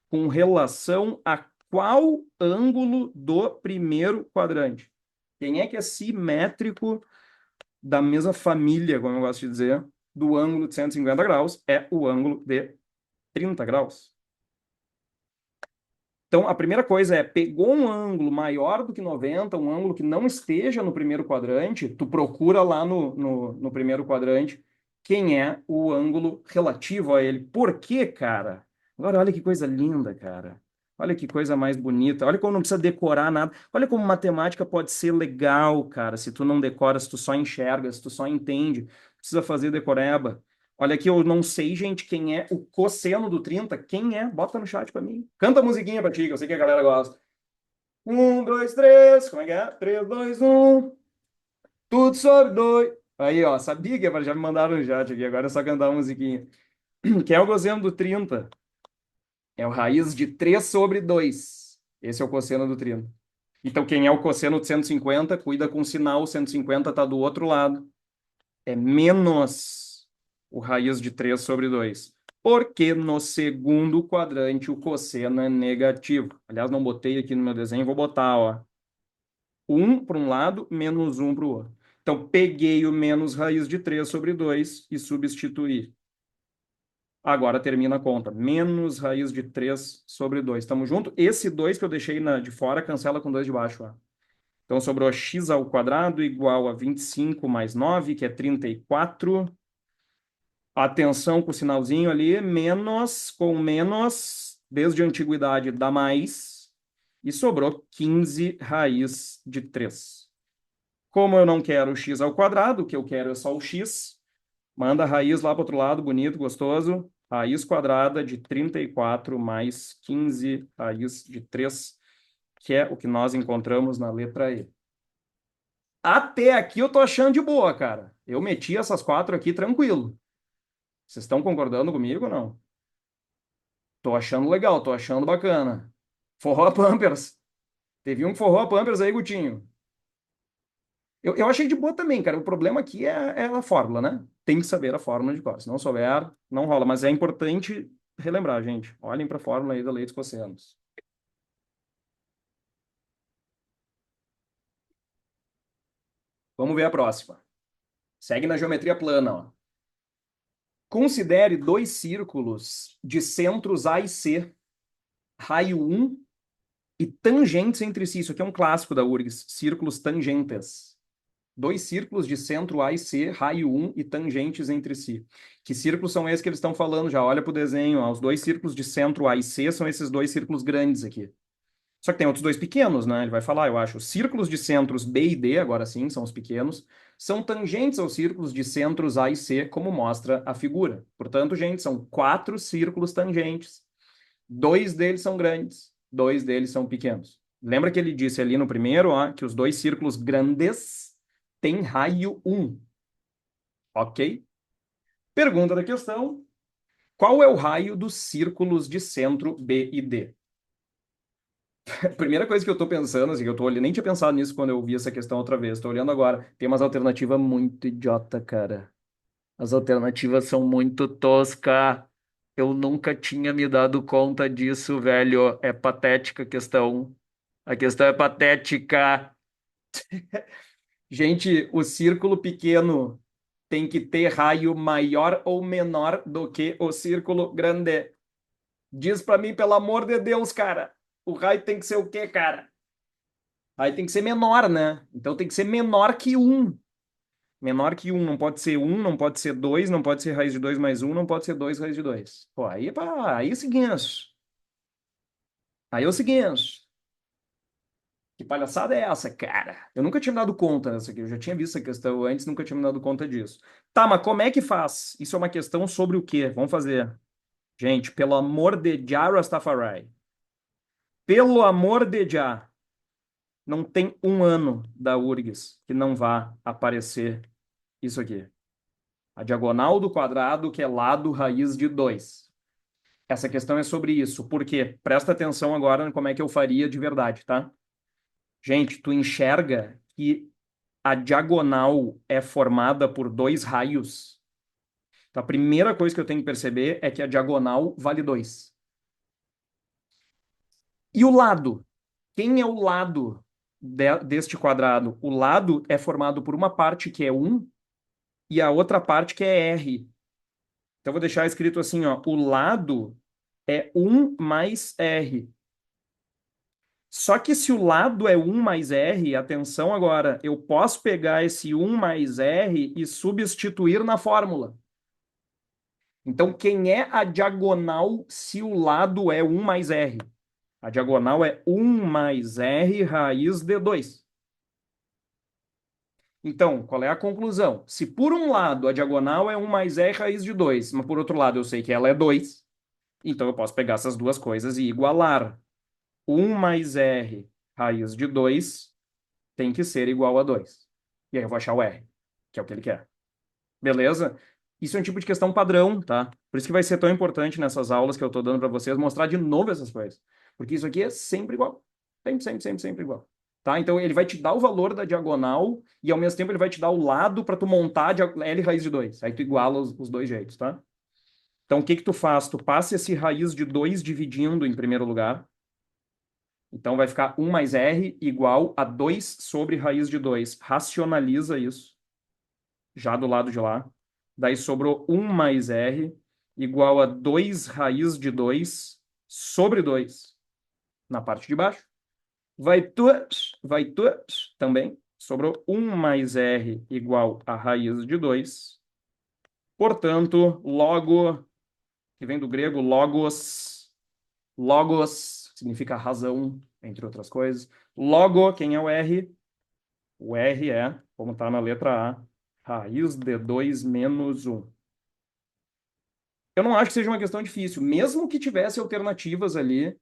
Speaker 1: com relação a qual ângulo do primeiro quadrante. Quem é que é simétrico da mesma família, como eu gosto de dizer, do ângulo de 150 graus? É o ângulo de 30 graus. Então, a primeira coisa é, pegou um ângulo maior do que 90, um ângulo que não esteja no primeiro quadrante, tu procura lá no primeiro quadrante quem é o ângulo relativo a ele. Por quê, cara? Agora, olha que coisa linda, cara. Olha que coisa mais bonita. Olha como não precisa decorar nada. Olha como matemática pode ser legal, cara, se tu não decora, se tu só enxerga, se tu só entende. Precisa fazer decoreba. Olha aqui, eu não sei, gente, quem é o cosseno do 30. Quem é? Bota no chat pra mim. Canta a musiquinha pra ti, que eu sei que a galera gosta. 1, 2, 3. Como é que é? 3, 2, 1. Tudo sobre 2. Aí, ó, sabia que já me mandaram no chat aqui. Agora é só cantar a musiquinha. Quem é o cosseno do 30? É o raiz de 3 sobre 2. Esse é o cosseno do 30. Então, quem é o cosseno de 150? Cuida com o sinal. 150 tá do outro lado. é menos o raiz de 3 sobre 2. Porque no segundo quadrante o cosseno é negativo. Aliás, não botei aqui no meu desenho, vou botar, ó. 1 para um lado, menos 1 para o outro. Então, peguei o menos raiz de 3 sobre 2 e substituí. Agora termina a conta. Menos raiz de 3 sobre 2. Estamos junto? Esse 2 que eu deixei de fora, cancela com 2 de baixo. Ó. Então, sobrou x ao quadrado igual a 25 mais 9, que é 34. Atenção com o sinalzinho ali. Menos com menos, desde a antiguidade dá mais. E sobrou 15 raiz de 3. Como eu não quero x ao quadrado, o que eu quero é só o x, manda a raiz lá para o outro lado, bonito, gostoso. Raiz quadrada de 34 mais 15 raiz de 3, que é o que nós encontramos na letra E. Até aqui eu tô achando de boa, cara. Eu meti essas 4 aqui tranquilo. Vocês estão concordando comigo ou não? Tô achando legal, tô achando bacana. Forró a Pampers. Teve um que forrou a Pampers aí, Gutinho. Eu achei de boa também, cara. O problema aqui é a fórmula, né? Tem que saber a fórmula de cor. Se não souber, não rola. Mas é importante relembrar, gente. Olhem para a fórmula aí da lei dos cossenos. Vamos ver a próxima. Segue na geometria plana, ó. Considere dois círculos de centros A e C, raio 1 e tangentes entre si. Isso aqui é um clássico da URGS, círculos tangentes. Dois círculos de centro A e C, raio 1 e tangentes entre si. Que círculos são esses que eles estão falando? Já olha para o desenho. Ó. Os dois círculos de centro A e C são esses dois círculos grandes aqui. Só que tem outros dois pequenos, né? Ele vai falar, eu acho. Os círculos de centros B e D, agora sim, são os pequenos, são tangentes aos círculos de centros A e C, como mostra a figura. Portanto, gente, são 4 círculos tangentes. 2 deles são grandes, 2 deles são pequenos. Lembra que ele disse ali no primeiro, ó, que os dois círculos grandes têm raio 1. Ok? Pergunta da questão: qual é o raio dos círculos de centro B e D? A primeira coisa que eu tô pensando, assim, que eu tô olhando, nem tinha pensado nisso quando eu vi essa questão outra vez, tô olhando agora, tem umas alternativas muito idiota, cara. As alternativas são muito tosca. Eu nunca tinha me dado conta disso, velho. É patética a questão. A questão é patética. Gente, o círculo pequeno tem que ter raio maior ou menor do que o círculo grande. Diz pra mim, pelo amor de Deus, cara. O raio tem que ser o quê, cara? Aí tem que ser menor, né? Então tem que ser menor que um. Menor que um. Não pode ser um, não pode ser dois, não pode ser raiz de 2 mais um, não pode ser 2 raiz de 2. Pô, aí é o seguinte. Aí é o seguinte. Que palhaçada é essa, cara? Eu nunca tinha me dado conta dessa aqui. Eu já tinha visto essa questão antes, nunca tinha me dado conta disso. Tá, mas como é que faz? Isso é uma questão sobre o quê? Vamos fazer. Gente, pelo amor de Jah Rastafari. Pelo amor de Jah. Não tem um ano da URGS que não vá aparecer isso aqui. A diagonal do quadrado, que é lado raiz de 2. Essa questão é sobre isso. Por quê? Presta atenção agora em como é que eu faria de verdade, tá? Gente, tu enxerga que a diagonal é formada por dois raios. Então, a primeira coisa que eu tenho que perceber é que a diagonal vale 2. E o lado? Quem é o lado deste quadrado? O lado é formado por uma parte que é 1 e a outra parte que é R. Então, eu vou deixar escrito assim, ó, o lado é 1 mais R. Só que se o lado é 1 mais R, atenção agora, eu posso pegar esse 1 mais R e substituir na fórmula. Então, quem é a diagonal se o lado é 1 mais R? A diagonal é 1 mais R raiz de 2. Então, qual é a conclusão? Se por um lado a diagonal é 1 mais R raiz de 2, mas por outro lado eu sei que ela é 2, então eu posso pegar essas duas coisas e igualar. 1 mais R raiz de 2 tem que ser igual a 2. E aí eu vou achar o R, que é o que ele quer. Beleza? Isso é um tipo de questão padrão, tá? Por isso que vai ser tão importante nessas aulas que eu estou dando para vocês mostrar de novo essas coisas. Porque isso aqui é sempre igual. Sempre, sempre, sempre, sempre igual. tá? Então ele vai te dar o valor da diagonal e ao mesmo tempo ele vai te dar o lado para tu montar L raiz de 2. Aí tu iguala os dois jeitos, tá? Então o que que tu faz? Tu passa esse raiz de 2 dividindo em primeiro lugar. Então vai ficar 1 mais R igual a 2 sobre raiz de 2. Racionaliza isso, já do lado de lá. Daí sobrou 1 mais R igual a 2 raiz de 2 sobre 2 na parte de baixo. Vai tu também. Sobrou 1 mais R igual a raiz de 2. Portanto, logo, que vem do grego logos significa razão, entre outras coisas. Logo, quem é o R? O R é, como está na letra A, raiz de 2 menos 1. Eu não acho que seja uma questão difícil, mesmo que tivesse alternativas ali,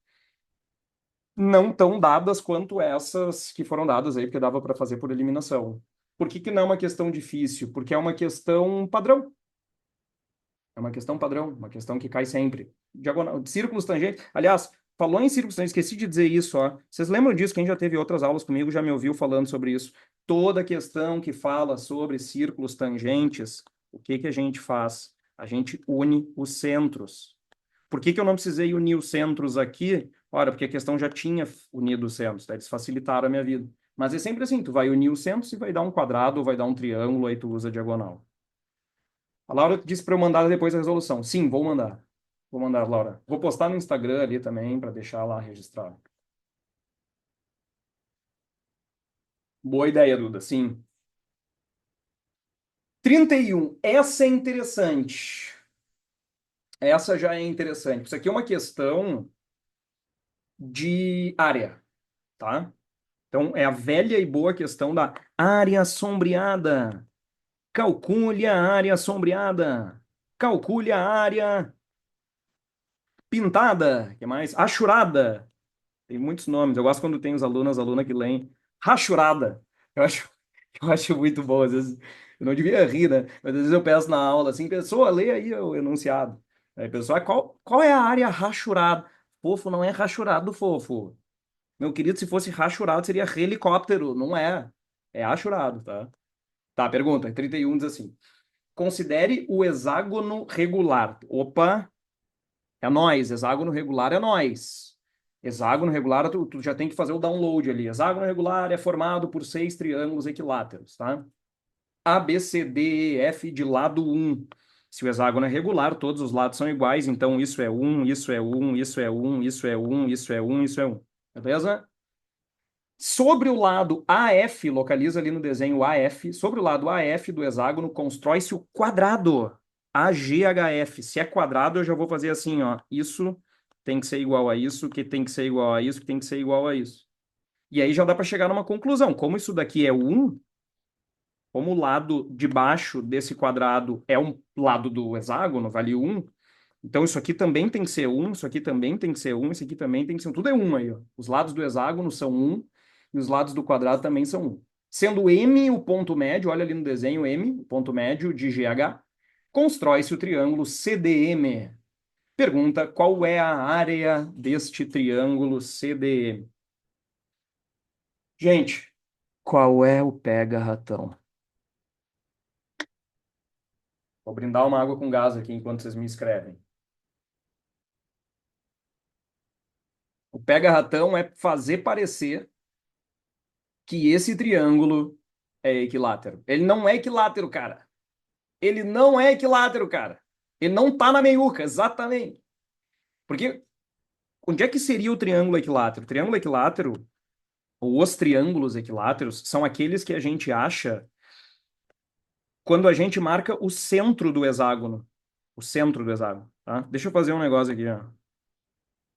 Speaker 1: não tão dadas quanto essas que foram dadas aí, porque dava para fazer por eliminação. Por que que não é uma questão difícil? Porque é uma questão padrão. É uma questão padrão, uma questão que cai sempre. Diagonal, círculos tangentes. Aliás, falou em círculos tangentes, esqueci de dizer isso, ó. Vocês lembram disso? Quem já teve outras aulas comigo já me ouviu falando sobre isso. Toda questão que fala sobre círculos tangentes, o que que a gente faz? A gente une os centros. Por que que eu não precisei unir os centros aqui? Ora, porque a questão já tinha unido os centros, tá? Eles facilitaram a minha vida. Mas é sempre assim, tu vai unir os centros e vai dar um quadrado, ou vai dar um triângulo, aí tu usa a diagonal. A Laura disse para eu mandar depois a resolução. Sim, vou mandar. Vou mandar, Laura. Vou postar no Instagram ali também para deixar lá registrado. Boa ideia, Duda. Sim. 31. Essa é interessante. Essa já é interessante. Isso aqui é uma questão de área, tá? Então, é a velha e boa questão da área sombreada. Calcule a área sombreada. Calcule a área pintada. Que mais? Achurada. Tem muitos nomes. Eu gosto quando tem os alunos, aluna que leem rachurada. Eu acho, eu acho muito bom. Às vezes eu não devia rir, né? Mas às vezes eu peço na aula assim, pessoa, lê aí o enunciado. Aí, pessoal, qual é a área rachurada? Fofo não é rachurado, fofo. Meu querido, se fosse rachurado, seria helicóptero. Não é. É achurado, tá? Tá, pergunta. 31 diz assim. Considere o hexágono regular. Opa, é nós. Hexágono regular é nós. Hexágono regular, tu já tem que fazer o download ali. Hexágono regular é formado por 6 triângulos equiláteros, tá? A, B, C, D, E, F de lado 1. Se o hexágono é regular, todos os lados são iguais, então isso é 1, isso é 1, isso é 1, isso é 1, isso é 1, isso é 1. Beleza? Sobre o lado AF, localiza ali no desenho AF, sobre o lado AF do hexágono, constrói-se o quadrado. AGHF. Se é quadrado, eu já vou fazer assim, ó. Isso tem que ser igual a isso, que tem que ser igual a isso, que tem que ser igual a isso. E aí já dá para chegar numa conclusão. Como isso daqui é 1, como o lado de baixo desse quadrado é um lado do hexágono, vale 1, então isso aqui também tem que ser 1, isso aqui também tem que ser 1, isso aqui também tem que ser 1. Tudo é 1 aí, ó. Os lados do hexágono são 1 e os lados do quadrado também são 1. Sendo M o ponto médio, olha ali no desenho M, o ponto médio de GH, constrói-se o triângulo CDM. Pergunta: qual é a área deste triângulo CDM? Gente, qual é o pega-ratão? Vou brindar uma água com gás aqui enquanto vocês me escrevem. O pega-ratão é fazer parecer que esse triângulo é equilátero. Ele não é equilátero, cara. Ele não é equilátero, cara. Ele não tá na meiuca, exatamente. Porque onde é que seria o triângulo equilátero? O triângulo equilátero, ou os triângulos equiláteros, são aqueles que a gente acha quando a gente marca o centro do hexágono. O centro do hexágono, tá? Deixa eu fazer um negócio aqui, ó.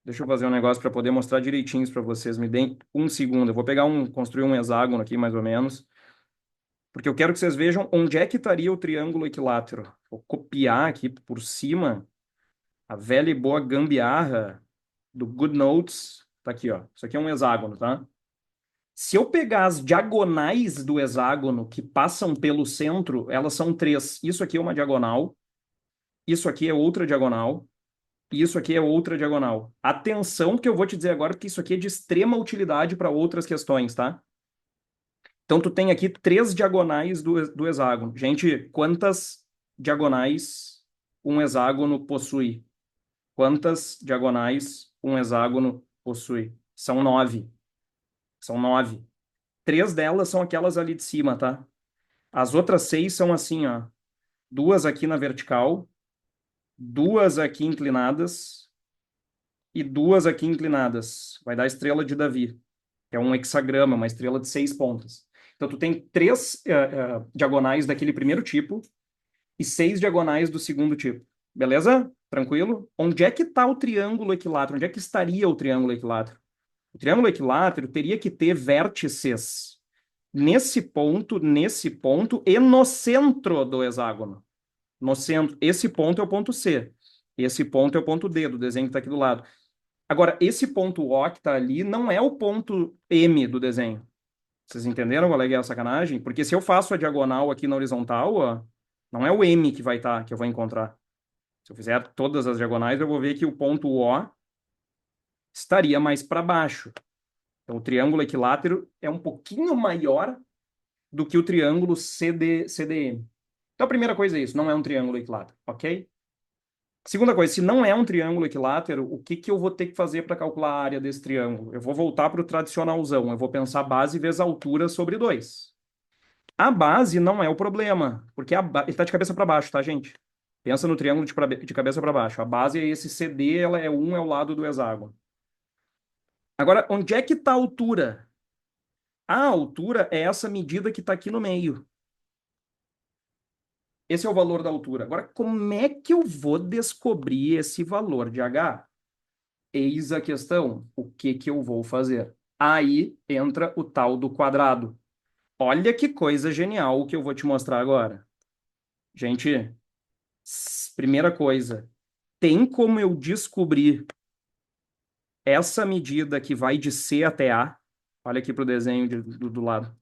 Speaker 1: Deixa eu fazer um negócio para poder mostrar direitinho para vocês. Me deem um segundo. Eu vou pegar construir um hexágono aqui, mais ou menos. Porque eu quero que vocês vejam onde é que estaria o triângulo equilátero. Vou copiar aqui por cima a velha e boa gambiarra do GoodNotes. Tá aqui, ó. Isso aqui é um hexágono, tá? Se eu pegar as diagonais do hexágono que passam pelo centro, elas são 3. Isso aqui é uma diagonal, isso aqui é outra diagonal, e isso aqui é outra diagonal. Atenção que eu vou te dizer agora, porque isso aqui é de extrema utilidade para outras questões, tá? Então, tu tem aqui três diagonais do hexágono. Gente, quantas diagonais um hexágono possui? Quantas diagonais um hexágono possui? São 9. São 9. Três delas são aquelas ali de cima, tá? As outras 6 são assim, ó. Duas aqui na vertical, duas aqui inclinadas e duas aqui inclinadas. Vai dar a estrela de Davi, que é um hexagrama, uma estrela de 6 pontas. Então, tu tem três diagonais daquele primeiro tipo e 6 diagonais do segundo tipo. Beleza? Tranquilo? Onde é que está o triângulo equilátero? Onde é que estaria o triângulo equilátero? O triângulo equilátero teria que ter vértices nesse ponto e no centro do hexágono. No centro. Esse ponto é o ponto C. Esse ponto é o ponto D, do desenho que está aqui do lado. Agora, esse ponto O que está ali não é o ponto M do desenho. Vocês entenderam qual é que é a sacanagem? Porque se eu faço a diagonal aqui na horizontal, ó, não é o M que vai estar, que eu vou encontrar. Se eu fizer todas as diagonais, eu vou ver que o ponto O estaria mais para baixo. Então, o triângulo equilátero é um pouquinho maior do que o triângulo CDM. Então, a primeira coisa é isso, não é um triângulo equilátero, ok? Segunda coisa, se não é um triângulo equilátero, o que que eu vou ter que fazer para calcular a área desse triângulo? Eu vou voltar para o tradicionalzão, eu vou pensar base vezes altura sobre 2. A base não é o problema, porque ele está de cabeça para baixo, tá, gente? Pensa no triângulo de cabeça para baixo. A base é esse CD, ela é o lado do hexágono. Agora, onde é que está a altura? A altura é essa medida que está aqui no meio. Esse é o valor da altura. Agora, como é que eu vou descobrir esse valor de H? Eis a questão. O que que eu vou fazer? Aí entra o tal do quadrado. Olha que coisa genial o que eu vou te mostrar agora. Gente, primeira coisa, tem como eu descobrir essa medida que vai de C até A? Olha aqui para o desenho do lado.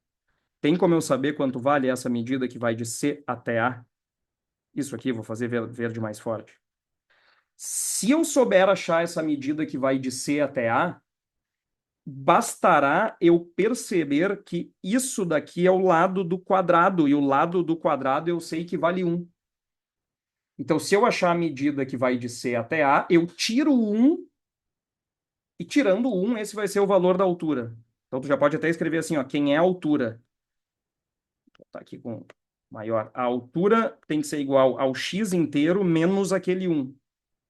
Speaker 1: Tem como eu saber quanto vale essa medida que vai de C até A? Isso aqui, vou fazer verde mais forte. Se eu souber achar essa medida que vai de C até A, bastará eu perceber que isso daqui é o lado do quadrado, e o lado do quadrado eu sei que vale 1. Então, se eu achar a medida que vai de C até A, eu tiro 1, e tirando 1, esse vai ser o valor da altura. Então, tu já pode até escrever assim, ó, quem é a altura? Vou botar aqui com maior. A altura tem que ser igual ao x inteiro menos aquele 1,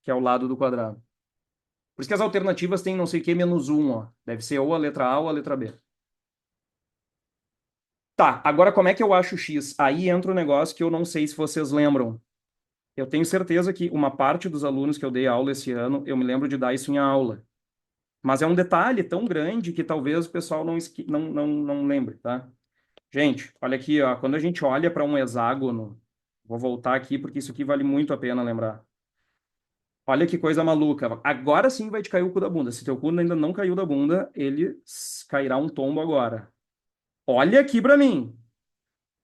Speaker 1: que é o lado do quadrado. Por isso que as alternativas têm não sei o que menos 1, ó. Deve ser ou a letra A ou a letra B. Tá, agora como é que eu acho x? Aí entra um negócio que eu não sei se vocês lembram. Eu tenho certeza que uma parte dos alunos que eu dei aula esse ano, eu me lembro de dar isso em aula. Mas é um detalhe tão grande que talvez o pessoal não lembre, tá? Gente, olha aqui, ó. Quando a gente olha para um hexágono, vou voltar aqui porque isso aqui vale muito a pena lembrar. Olha que coisa maluca. Agora sim vai te cair o cu da bunda. Se teu cu ainda não caiu da bunda, ele cairá um tombo agora. Olha aqui para mim.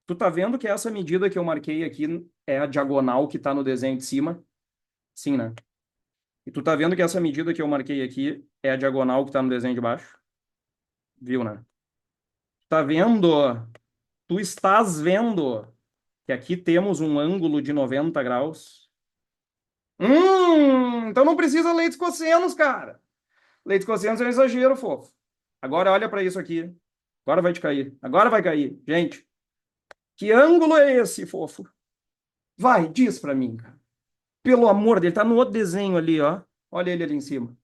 Speaker 1: Tu tá vendo que essa medida que eu marquei aqui é a diagonal que tá no desenho de cima? Sim, né? E tu tá vendo que essa medida que eu marquei aqui é a diagonal que tá no desenho de baixo? Viu, né? Tá vendo? Tu estás vendo que aqui temos um ângulo de 90 graus? Então não precisa leitos cossenos, cara. Leitos cossenos é um exagero, fofo. Agora olha para isso aqui. Agora vai te cair. Agora vai cair. Gente, que ângulo é esse, fofo? Vai, diz para mim, cara. Pelo amor dele, tá no outro desenho ali, ó. Olha ele ali em cima.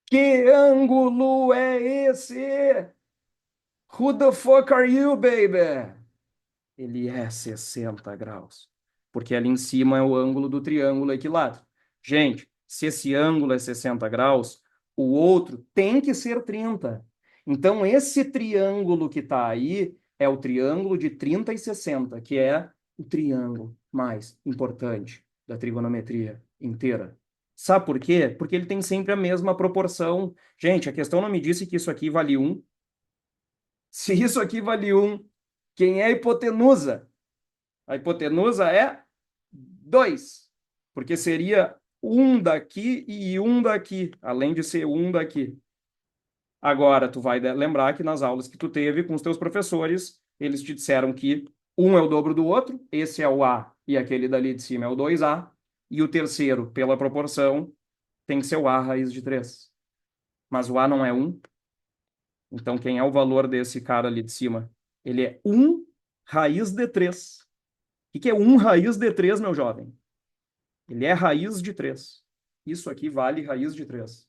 Speaker 1: Que ângulo é esse? Who the fuck are you, baby? Ele é 60 graus. Porque ali em cima é o ângulo do triângulo equilátero. Gente, se esse ângulo é 60 graus, o outro tem que ser 30. Então, esse triângulo que está aí é o triângulo de 30 e 60, que é o triângulo mais importante da trigonometria inteira. Sabe por quê? Porque ele tem sempre a mesma proporção. Gente, a questão não me disse que isso aqui vale 1. Se isso aqui vale 1, quem é a hipotenusa? A hipotenusa é 2, porque seria um daqui e um daqui, além de ser um daqui. Agora, tu vai lembrar que nas aulas que tu teve com os teus professores, Eles te disseram que um é o dobro do outro, esse é o A e aquele dali de cima é o 2A, e o terceiro, pela proporção, tem que ser o A raiz de 3. Mas o A não é um, então quem é o valor desse cara ali de cima? Ele é um raiz de 3. O que é um raiz de 3, meu jovem? Ele é raiz de 3. Isso aqui vale raiz de 3,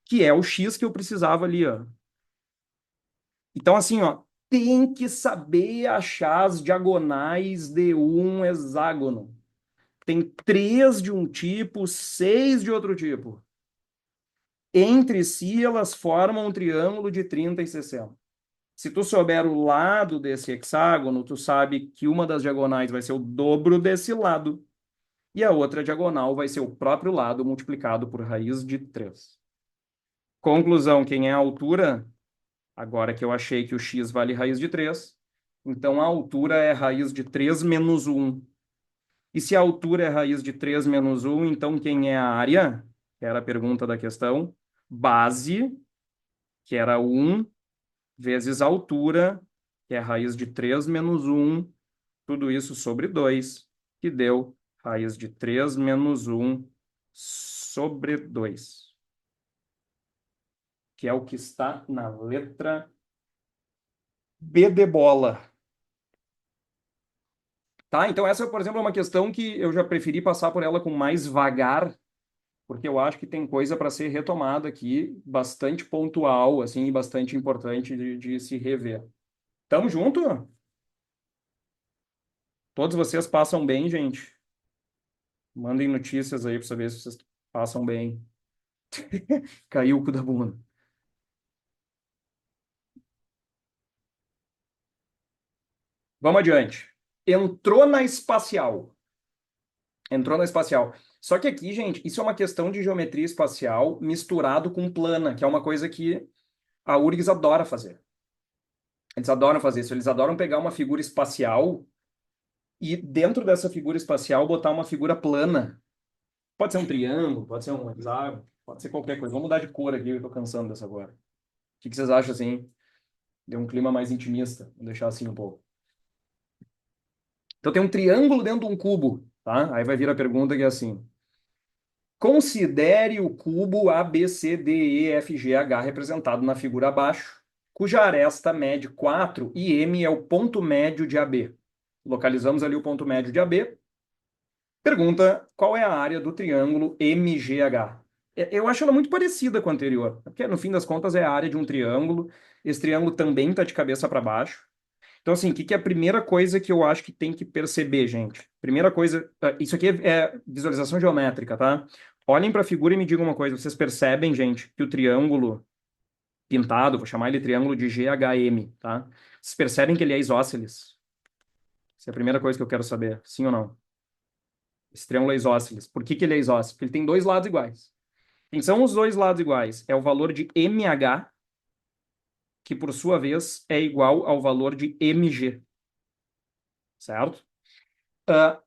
Speaker 1: que é o x que eu precisava ali, ó. Então, assim, ó, tem que saber achar as diagonais de um hexágono. Tem 3 de um tipo, 6 de outro tipo. Entre si, elas formam um triângulo de 30 e 60. Se tu souber o lado desse hexágono, tu sabe que uma das diagonais vai ser o dobro desse lado e a outra diagonal vai ser o próprio lado multiplicado por raiz de 3. Conclusão, quem é a altura? Agora que eu achei que o x vale raiz de 3, então a altura é raiz de 3 menos 1. E se a altura é raiz de 3 menos 1, então quem é a área? Que era a pergunta da questão. Base, que era 1, vezes altura, que é raiz de 3 menos 1, tudo isso sobre 2, que deu raiz de 3 menos 1 sobre 2, que é o que está na letra B de bola. Tá? Então essa, por exemplo, é uma questão que eu já preferi passar por ela com mais vagar, porque eu acho que tem coisa para ser retomada aqui, bastante pontual, assim, e bastante importante de se rever. Tamo junto? Todos vocês passam bem, gente? Mandem notícias aí para saber se vocês passam bem. Caiu o cu da bunda. Vamos adiante. Entrou na espacial. Entrou na espacial. Só que aqui, gente, isso é uma questão de geometria espacial misturado com plana, que é uma coisa que a URGS adora fazer. Eles adoram fazer isso. Eles adoram pegar uma figura espacial e, dentro dessa figura espacial, botar uma figura plana. Pode ser um triângulo, pode ser um hexágono, pode ser qualquer coisa. Vamos mudar de cor aqui, eu tô cansando dessa agora. O que vocês acham, assim? Deu um clima mais intimista. Vou deixar assim um pouco. Então tem um triângulo dentro de um cubo, tá? Aí vai vir a pergunta que é assim: considere o cubo ABCDEFGH representado na figura abaixo, cuja aresta mede 4 e M é o ponto médio de AB. Localizamos ali o ponto médio de AB. Pergunta qual é a área do triângulo MGH. Eu acho ela muito parecida com a anterior, porque no fim das contas é a área de um triângulo. Esse triângulo também está de cabeça para baixo. Então, assim, o que que é a primeira coisa que eu acho que tem que perceber, gente? Primeira coisa, isso aqui é visualização geométrica, tá? Olhem para a figura e me digam uma coisa. Vocês percebem, gente, que o triângulo pintado, vou chamar ele triângulo de GHM, tá? Vocês percebem que ele é isósceles? Essa é a primeira coisa que eu quero saber, sim ou não? Esse triângulo é isósceles. Por que que ele é isósceles? Porque ele tem dois lados iguais. Quem são os dois lados iguais? É o valor de MH, que por sua vez é igual ao valor de MG, certo? Uh,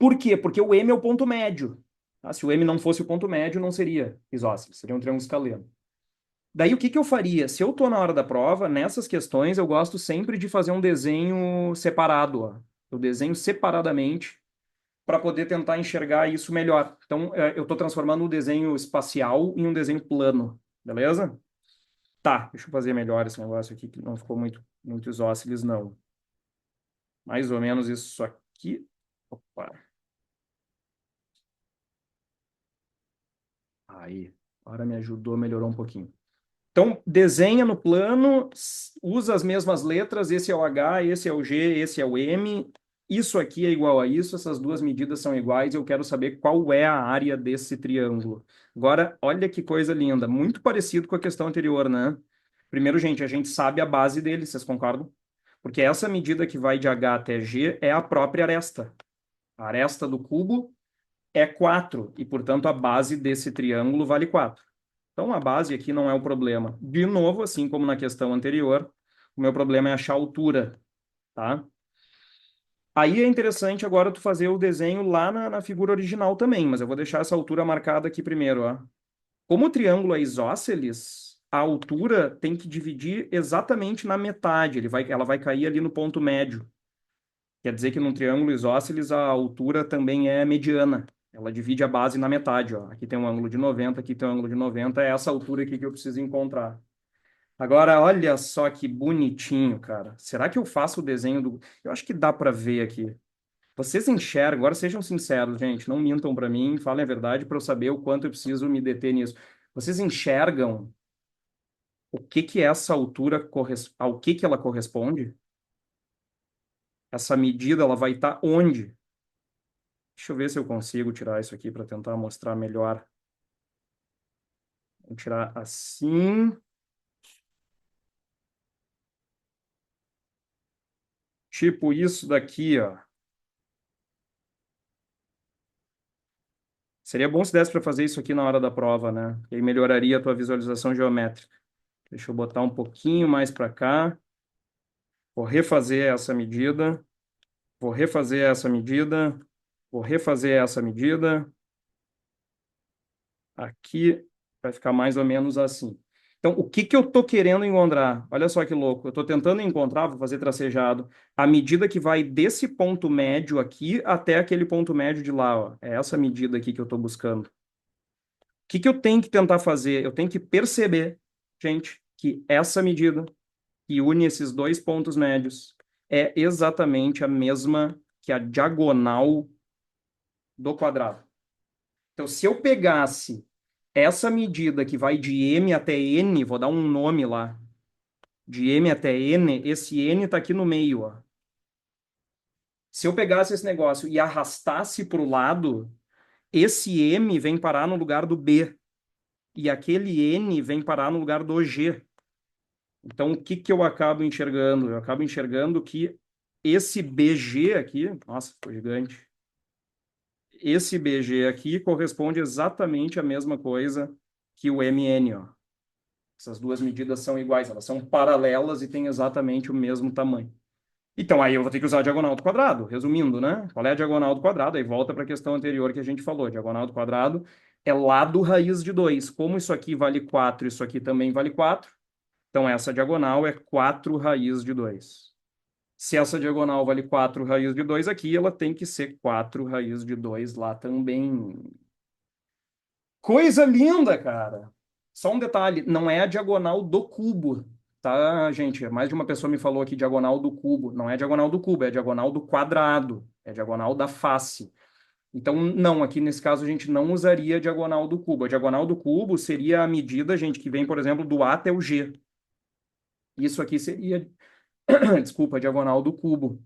Speaker 1: Por quê? Porque o M é o ponto médio. Tá? Se o M não fosse o ponto médio, não seria isósceles, seria um triângulo escaleno. Daí o que que eu faria? Se eu estou na hora da prova, nessas questões eu gosto sempre de fazer um desenho separado. Ó. Eu desenho separadamente para poder tentar enxergar isso melhor. Então, eu estou transformando o desenho espacial em um desenho plano, beleza? Tá, deixa eu fazer melhor esse negócio aqui, que não ficou muito isósceles, não. Mais ou menos isso aqui. Opa. Aí, agora me ajudou, melhorou um pouquinho. Então, desenha no plano, usa as mesmas letras, esse é o H, esse é o G, esse é o M, isso aqui é igual a isso, essas duas medidas são iguais, eu quero saber qual é a área desse triângulo. Agora, olha que coisa linda, muito parecido com a questão anterior, né? Primeiro, gente, a gente sabe a base dele, vocês concordam? Porque essa medida que vai de H até G é a própria aresta. A aresta do cubo é 4 e, portanto, a base desse triângulo vale 4. Então, a base aqui não é o problema. De novo, assim como na questão anterior, o meu problema é achar a altura, tá? Aí é interessante agora tu fazer o desenho lá na figura original também, mas eu vou deixar essa altura marcada aqui primeiro, ó. Como o triângulo é isósceles, a altura tem que dividir exatamente na metade. Ela vai cair ali no ponto médio. Quer dizer que num triângulo isósceles a altura também é mediana. Ela divide a base na metade, ó. Aqui tem um ângulo de 90, aqui tem um ângulo de 90, é essa altura aqui que eu preciso encontrar. Agora, olha só que bonitinho, cara. Será que eu faço o desenho do... Eu acho que dá para ver aqui. Vocês enxergam, agora sejam sinceros, gente, não mintam para mim, falem a verdade para eu saber o quanto eu preciso me deter nisso. Vocês enxergam o que que essa altura ao que ela corresponde? Essa medida ela vai estar onde? Deixa eu ver se eu consigo tirar isso aqui para tentar mostrar melhor. Vou tirar assim. Tipo isso daqui, ó. Seria bom se desse para fazer isso aqui na hora da prova, né? E aí melhoraria a tua visualização geométrica. Deixa eu botar um pouquinho mais para cá. Vou refazer essa medida. Vou refazer essa medida. Vou refazer essa medida. Aqui vai ficar mais ou menos assim. Então, o que que eu estou querendo encontrar? Olha só que louco. Eu estou tentando encontrar, vou fazer tracejado, a medida que vai desse ponto médio aqui até aquele ponto médio de lá, ó. É essa medida aqui que eu estou buscando. O que que eu tenho que tentar fazer? Eu tenho que perceber, gente, que essa medida que une esses dois pontos médios é exatamente a mesma que a diagonal do quadrado. Então, se eu pegasse essa medida que vai de M até N, vou dar um nome lá, de M até N, esse N está aqui no meio, ó. Se eu pegasse esse negócio e arrastasse para o lado, esse M vem parar no lugar do B e aquele N vem parar no lugar do G. Então, o que que eu acabo enxergando? Eu acabo enxergando que esse BG aqui, nossa, ficou gigante. Esse BG aqui corresponde exatamente à mesma coisa que o MN, ó. Essas duas medidas são iguais, elas são paralelas e têm exatamente o mesmo tamanho. Então, aí eu vou ter que usar a diagonal do quadrado, resumindo, né? Qual é a diagonal do quadrado? Aí volta para a questão anterior que a gente falou. Diagonal do quadrado é lado raiz de 2. Como isso aqui vale 4, isso aqui também vale 4. Então, essa diagonal é 4 raiz de 2. Se essa diagonal vale 4 raiz de 2 aqui, ela tem que ser 4 raiz de 2 lá também. Coisa linda, cara. Só um detalhe, não é a diagonal do cubo, tá, gente? Mais de uma pessoa me falou aqui diagonal do cubo. Não é diagonal do cubo, é diagonal do quadrado. É diagonal da face. Então, não, aqui nesse caso a gente não usaria a diagonal do cubo. A diagonal do cubo seria a medida, gente, que vem, por exemplo, do A até o G. Isso aqui seria, desculpa, a diagonal do cubo.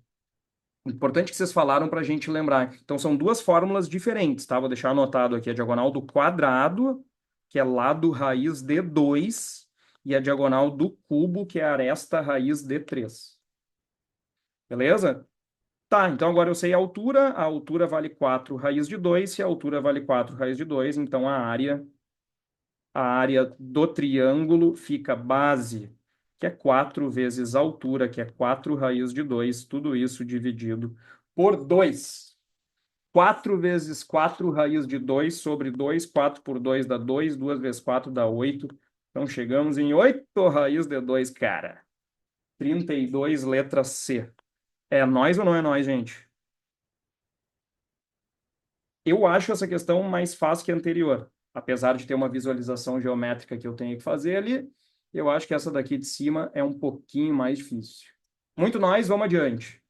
Speaker 1: Importante que vocês falaram para a gente lembrar. Então, são duas fórmulas diferentes, tá? Vou deixar anotado aqui a diagonal do quadrado, que é lado raiz de 2, e a diagonal do cubo, que é aresta raiz de 3. Beleza? Tá, então agora eu sei a altura vale 4 raiz de 2, se a altura vale 4 raiz de 2, então a área do triângulo fica base, que é 4 vezes altura, que é 4 raiz de 2, tudo isso dividido por 2. 4 vezes 4 raiz de 2 sobre 2, 4 por 2 dá 2, 2 vezes 4 dá 8. Então chegamos em 8 raiz de 2, cara. 32, letra C. É nós ou não é nós, gente? Eu acho essa questão mais fácil que a anterior. Apesar de ter uma visualização geométrica que eu tenho que fazer ali, eu acho que essa daqui de cima é um pouquinho mais difícil. Muito nós, vamos adiante.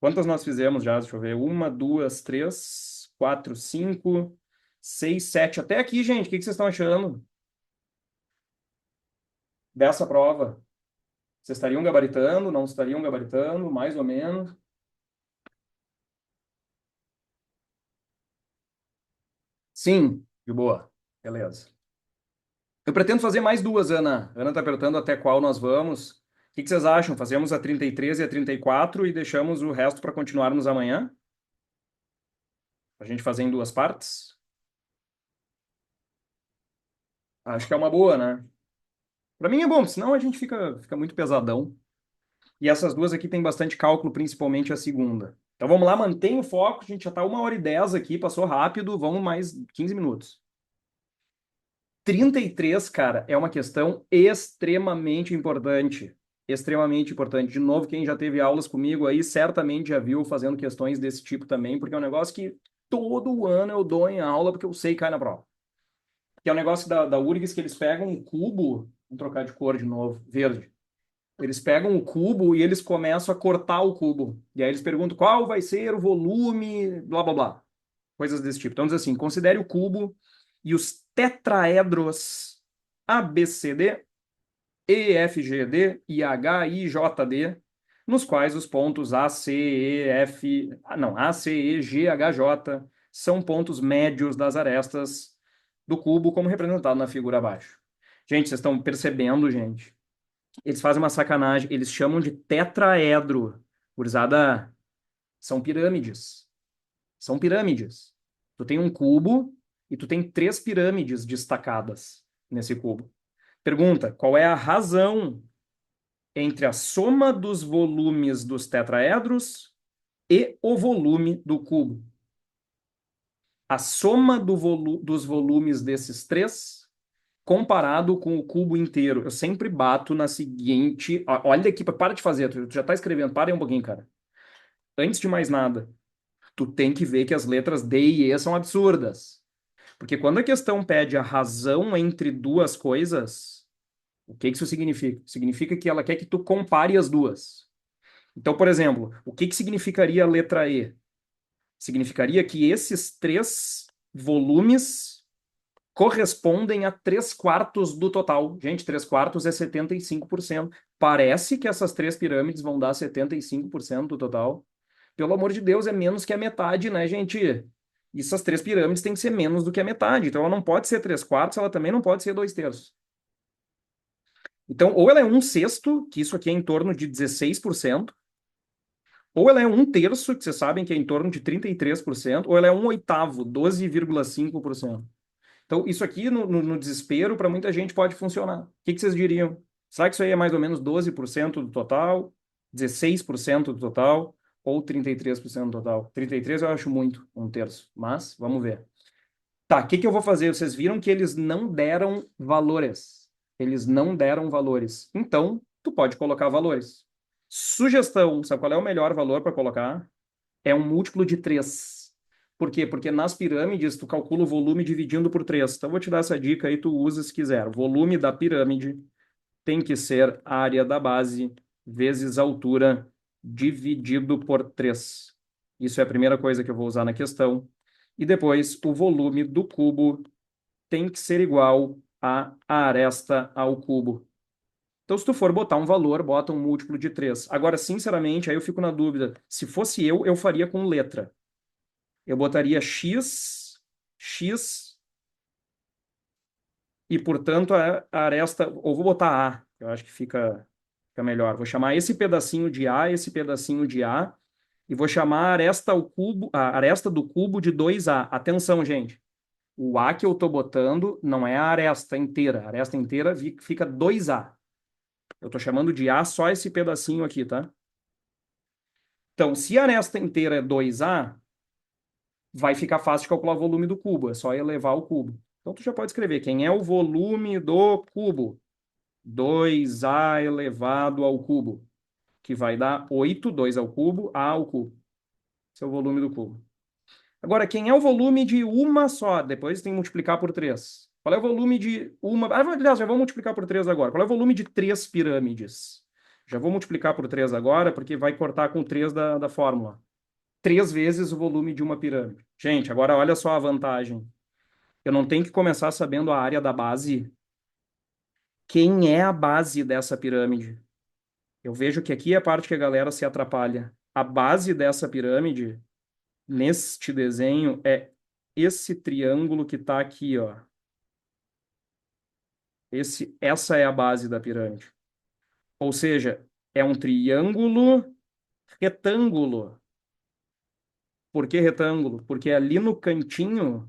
Speaker 1: Quantas nós fizemos já? Deixa eu ver. Uma, duas, três, quatro, cinco, seis, sete. Até aqui, gente. O que que vocês estão achando dessa prova? Vocês estariam gabaritando? Não estariam gabaritando? Mais ou menos? Sim, de boa. Beleza. Eu pretendo fazer mais duas, Ana. Ana está perguntando até qual nós vamos. O que que vocês acham? Fazemos a 33 e a 34 e deixamos o resto para continuarmos amanhã? A gente fazer em duas partes? Acho que é uma boa, né? Para mim é bom, senão a gente fica muito pesadão. E essas duas aqui tem bastante cálculo, principalmente a segunda. Então vamos lá, mantém o foco. A gente já está 1h10 aqui, passou rápido. Vamos mais 15 minutos. 33, cara, é uma questão extremamente importante. Extremamente importante. De novo, quem já teve aulas comigo aí certamente já viu fazendo questões desse tipo também, porque é um negócio que todo ano eu dou em aula, porque eu sei que cai na prova. Que é o negócio da URGS que eles pegam um cubo, vou trocar de cor de novo, verde. Eles pegam o cubo e eles começam a cortar o cubo. E aí eles perguntam qual vai ser o volume, blá blá blá. Coisas desse tipo. Então diz assim, considere o cubo e os tetraedros ABCD, EFGD e HIJD, nos quais os pontos ACEGHJ são pontos médios das arestas do cubo, como representado na figura abaixo. Gente, vocês estão percebendo, gente? Eles fazem uma sacanagem, eles chamam de tetraedro. Gurizada, são pirâmides. São pirâmides. Tu tem um cubo e tu tem três pirâmides destacadas nesse cubo. Pergunta: qual é a razão entre a soma dos volumes dos tetraedros e o volume do cubo? A soma dos volumes desses três comparado com o cubo inteiro. Eu sempre bato na seguinte. Olha aqui, para de fazer, tu já tá escrevendo, para aí um pouquinho, cara. Antes de mais nada, tu tem que ver que as letras D e E são absurdas. Porque quando a questão pede a razão entre duas coisas, o que isso significa? Significa que ela quer que tu compare as duas. Então, por exemplo, o que significaria a letra E? Significaria que esses três volumes correspondem a 3/4 do total. Gente, 3/4 é 75%. Parece que essas três pirâmides vão dar 75% do total. Pelo amor de Deus, é menos que a metade, né, gente? E essas três pirâmides têm que ser menos do que a metade. Então, ela não pode ser 3/4, ela também não pode ser 2/3. Então, ou ela é 1/6, que isso aqui é em torno de 16%, ou ela é 1/3, que vocês sabem que é em torno de 33%, ou ela é 1/8, 12,5%. Então, isso aqui no desespero, para muita gente pode funcionar. O que vocês diriam? Será que isso aí é mais ou menos 12% do total? 16% do total? Ou 33% do total? 33 eu acho muito, 1/3. Mas, vamos ver. Tá, o que eu vou fazer? Vocês viram que eles não deram valores. Eles não deram valores. Então, tu pode colocar valores. Sugestão, sabe qual é o melhor valor para colocar? É um múltiplo de 3. Por quê? Porque nas pirâmides tu calcula o volume dividindo por 3. Então, eu vou te dar essa dica aí, tu usa se quiser. O volume da pirâmide tem que ser a área da base vezes a altura dividido por 3. Isso é a primeira coisa que eu vou usar na questão. E depois, o volume do cubo tem que ser igual à aresta ao cubo. Então, se tu for botar um valor, bota um múltiplo de 3. Agora, sinceramente, aí eu fico na dúvida. Se fosse eu faria com letra. Eu botaria x, e, portanto, a aresta... Ou vou botar A, eu acho que fica melhor. Vou chamar esse pedacinho de A, esse pedacinho de A, e vou chamar a aresta, ao cubo, a aresta do cubo de 2A. Atenção, gente. O A que eu estou botando não é a aresta inteira. A aresta inteira fica 2A. Eu estou chamando de A só esse pedacinho aqui, tá? Então, se a aresta inteira é 2A, vai ficar fácil de calcular o volume do cubo. É só elevar o cubo. Então, tu já pode escrever quem é o volume do cubo. 2A elevado ao cubo, que vai dar 8, 2 ao cubo, A ao cubo. Esse é o volume do cubo. Agora, quem é o volume de uma só? Depois tem que multiplicar por 3. Qual é o volume de uma... aliás, já vou multiplicar por 3 agora. Qual é o volume de 3 pirâmides? Já vou multiplicar por 3 agora, porque vai cortar com 3 da fórmula. 3 vezes o volume de uma pirâmide. Gente, agora olha só a vantagem. Eu não tenho que começar sabendo a área da base. Quem é a base dessa pirâmide? Eu vejo que aqui é a parte que a galera se atrapalha. A base dessa pirâmide, neste desenho, é esse triângulo que está aqui, ó. Essa é a base da pirâmide. Ou seja, é um triângulo retângulo. Por que retângulo? Porque ali no cantinho,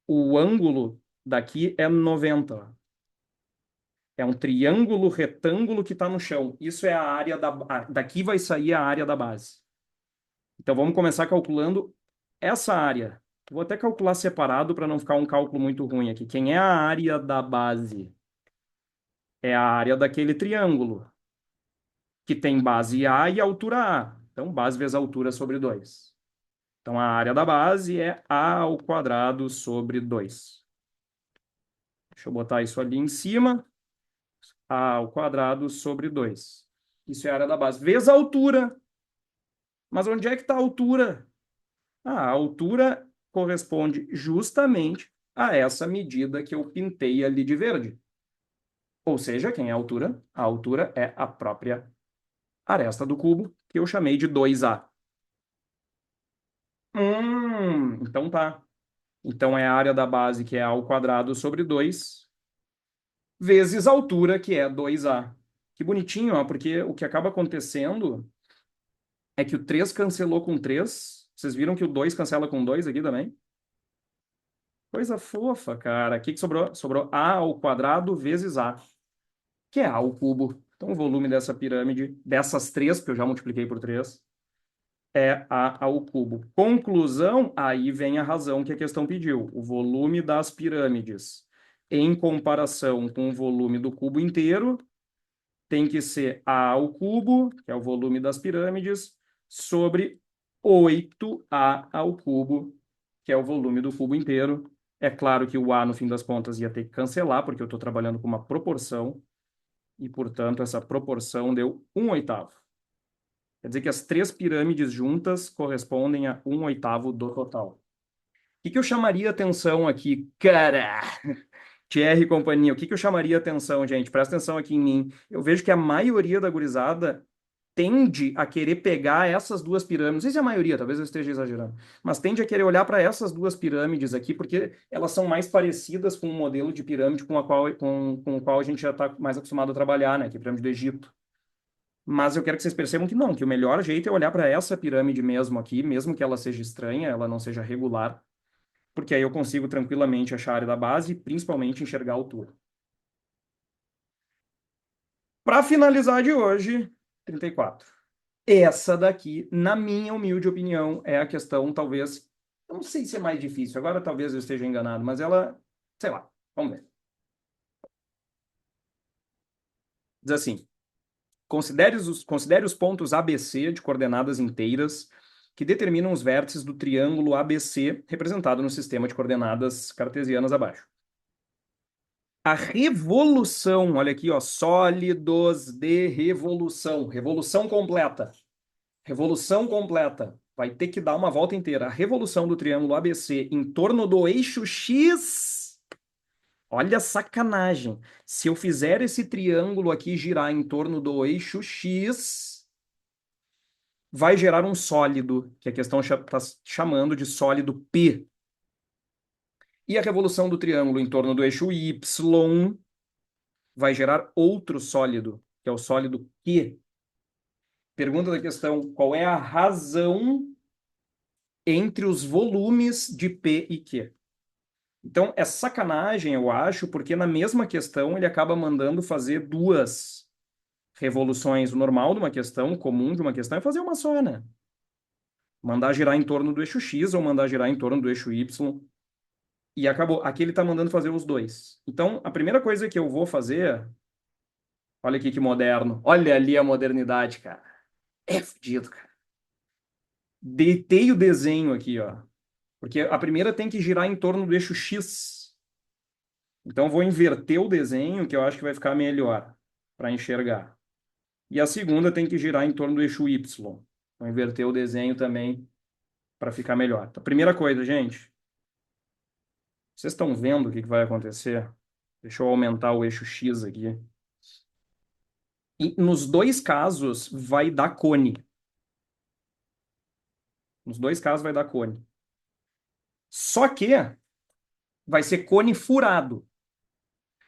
Speaker 1: o ângulo daqui é 90. É um triângulo retângulo que está no chão. Isso é a área da... Daqui vai sair a área da base. Então vamos começar calculando essa área. Vou até calcular separado para não ficar um cálculo muito ruim aqui. Quem é a área da base? É a área daquele triângulo, que tem base A e altura A. Então, base vezes altura sobre 2. Então, a área da base é A ao quadrado sobre 2. Deixa eu botar isso ali em cima. A ao quadrado sobre 2. Isso é a área da base. Vezes a altura. Mas onde é que está a altura? A altura corresponde justamente a essa medida que eu pintei ali de verde. Ou seja, quem é a altura? A altura é a própria aresta do cubo, que eu chamei de 2A. Então tá. Então é a área da base, que é A ao quadrado sobre 2, vezes a altura, que é 2A. Que bonitinho, ó, porque o que acaba acontecendo é que o 3 cancelou com 3. Vocês viram que o 2 cancela com 2 aqui também? Coisa fofa, cara. O que que sobrou? Sobrou A ao quadrado vezes A, que é A ao cubo. Então o volume dessa pirâmide, dessas três, que eu já multipliquei por 3, é A ao cubo. Conclusão, aí vem a razão que a questão pediu. O volume das pirâmides em comparação com o volume do cubo inteiro tem que ser A ao cubo, que é o volume das pirâmides, sobre 8A ao cubo, que é o volume do cubo inteiro. É claro que o A, no fim das contas, ia ter que cancelar, porque eu estou trabalhando com uma proporção, e, portanto, essa proporção deu 1/8. Quer dizer que as três pirâmides juntas correspondem a 1/8 do total. O que eu chamaria atenção aqui, cara? Thierry e companhia, o que eu chamaria atenção, gente? Presta atenção aqui em mim. Eu vejo que a maioria da gurizada tende a querer pegar essas duas pirâmides. Não sei se é a maioria, talvez eu esteja exagerando, mas tende a querer olhar para essas duas pirâmides aqui, porque elas são mais parecidas com o modelo de pirâmide com o qual a gente já está mais acostumado a trabalhar, né? Que é a pirâmide do Egito. Mas eu quero que vocês percebam que não, que o melhor jeito é olhar para essa pirâmide mesmo aqui, mesmo que ela seja estranha, ela não seja regular, porque aí eu consigo tranquilamente achar a área da base e principalmente enxergar a altura. Para finalizar de hoje, 34. Essa daqui, na minha humilde opinião, é a questão, talvez, eu não sei se é mais difícil, agora talvez eu esteja enganado, mas ela, sei lá, vamos ver. Diz assim: considere os pontos ABC de coordenadas inteiras que determinam os vértices do triângulo ABC representado no sistema de coordenadas cartesianas abaixo. A revolução, olha aqui, ó, sólidos de revolução, revolução completa. Revolução completa. Vai ter que dar uma volta inteira. A revolução do triângulo ABC em torno do eixo X. Olha a sacanagem. Se eu fizer esse triângulo aqui girar em torno do eixo X, vai gerar um sólido, que a questão está chamando de sólido P. E a revolução do triângulo em torno do eixo Y vai gerar outro sólido, que é o sólido Q. Pergunta da questão: qual é a razão entre os volumes de P e Q? Então, é sacanagem, eu acho, porque na mesma questão ele acaba mandando fazer duas revoluções. O normal de uma questão, o comum de uma questão, é fazer uma só, né? Mandar girar em torno do eixo X ou mandar girar em torno do eixo Y. E acabou. Aqui ele está mandando fazer os dois. Então, a primeira coisa que eu vou fazer. Olha aqui que moderno. Olha ali a modernidade, cara. É fodido, cara. Deitei o desenho aqui, ó. Porque a primeira tem que girar em torno do eixo X. Então, eu vou inverter o desenho, que eu acho que vai ficar melhor para enxergar. E a segunda tem que girar em torno do eixo Y. Vou inverter o desenho também para ficar melhor. Então, primeira coisa, gente. Vocês estão vendo o que vai acontecer? Deixa eu aumentar o eixo X aqui. E nos dois casos vai dar cone. Nos dois casos vai dar cone. Só que vai ser cone furado.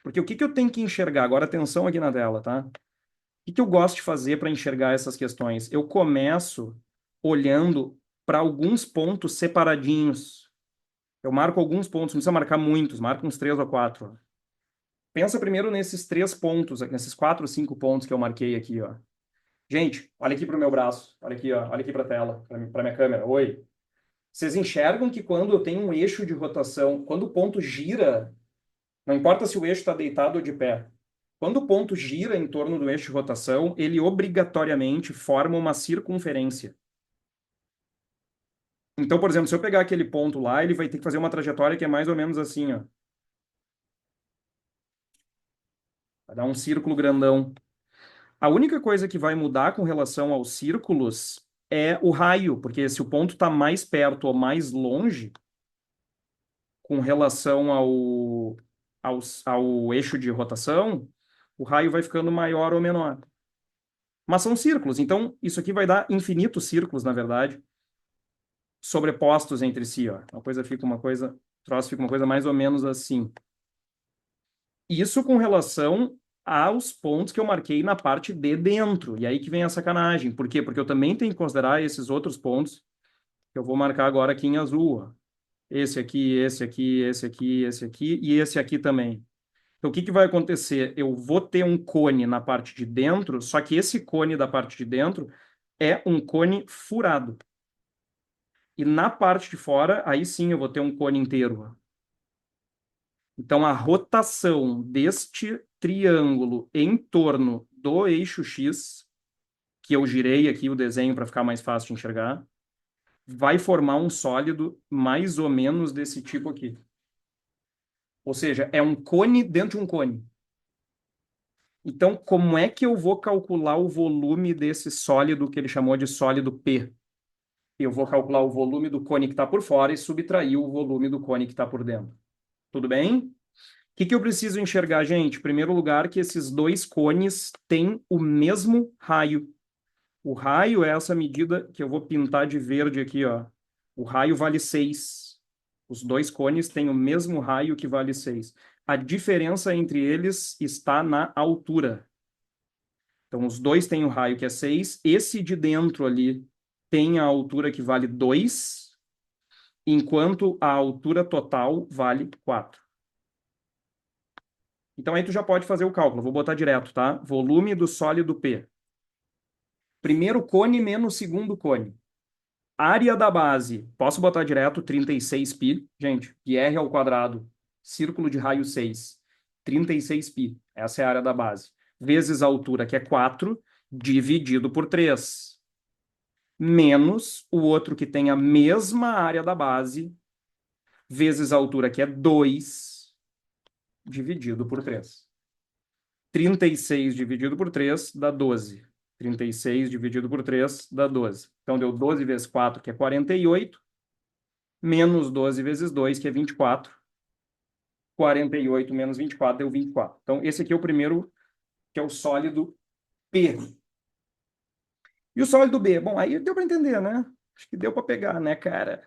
Speaker 1: Porque o que eu tenho que enxergar? Agora atenção aqui na tela, tá? O que eu gosto de fazer para enxergar essas questões? Eu começo olhando para alguns pontos separadinhos. Eu marco alguns pontos, não precisa marcar muitos, marca uns 3 ou 4. Pensa primeiro nesses 3 pontos, nesses 4 ou 5 pontos que eu marquei aqui, ó. Gente, olha aqui para o meu braço, olha aqui, ó, olha aqui para a tela, para minha câmera. Oi. Vocês enxergam que quando eu tenho um eixo de rotação, quando o ponto gira, não importa se o eixo está deitado ou de pé, quando o ponto gira em torno do eixo de rotação, ele obrigatoriamente forma uma circunferência. Então, por exemplo, se eu pegar aquele ponto lá, ele vai ter que fazer uma trajetória que é mais ou menos assim, ó. Vai dar um círculo grandão. A única coisa que vai mudar com relação aos círculos é o raio, porque se o ponto está mais perto ou mais longe com relação ao eixo de rotação, o raio vai ficando maior ou menor. Mas são círculos, então isso aqui vai dar infinitos círculos, na verdade, sobrepostos entre si, ó. O troço fica uma coisa mais ou menos assim. Isso com relação aos pontos que eu marquei na parte de dentro. E aí que vem a sacanagem. Por quê? Porque eu também tenho que considerar esses outros pontos que eu vou marcar agora aqui em azul, ó. Esse aqui, esse aqui, esse aqui, esse aqui e esse aqui também. Então, o que que vai acontecer? Eu vou ter um cone na parte de dentro, só que esse cone da parte de dentro é um cone furado. E na parte de fora, aí sim eu vou ter um cone inteiro. Então, a rotação deste triângulo em torno do eixo X, que eu girei aqui o desenho para ficar mais fácil de enxergar, vai formar um sólido mais ou menos desse tipo aqui. Ou seja, é um cone dentro de um cone. Então, como é que eu vou calcular o volume desse sólido que ele chamou de sólido P? Eu vou calcular o volume do cone que está por fora e subtrair o volume do cone que está por dentro. Tudo bem? O que que eu preciso enxergar, gente? Em primeiro lugar, que esses dois cones têm o mesmo raio. O raio é essa medida que eu vou pintar de verde aqui, ó. O raio vale 6. Os dois cones têm o mesmo raio que vale 6. A diferença entre eles está na altura. Então, os dois têm o raio que é 6. Esse de dentro ali tem a altura que vale 2, enquanto a altura total vale 4. Então, aí tu já pode fazer o cálculo. Vou botar direto, tá? Volume do sólido P. Primeiro cone menos segundo cone. Área da base. Posso botar direto 36π. Gente, πr ao quadrado. Círculo de raio 6. 36π. Essa é a área da base. Vezes a altura, que é 4, dividido por 3. Menos o outro que tem a mesma área da base, vezes a altura, que é 2, dividido por 3. 36 dividido por 3 dá 12. 36 dividido por 3 dá 12. Então, deu 12 vezes 4, que é 48, menos 12 vezes 2, que é 24. 48 menos 24 deu 24. Então, esse aqui é o primeiro, que é o sólido P. E o sólido B? Bom, aí deu para entender, né? Acho que deu para pegar, né, cara?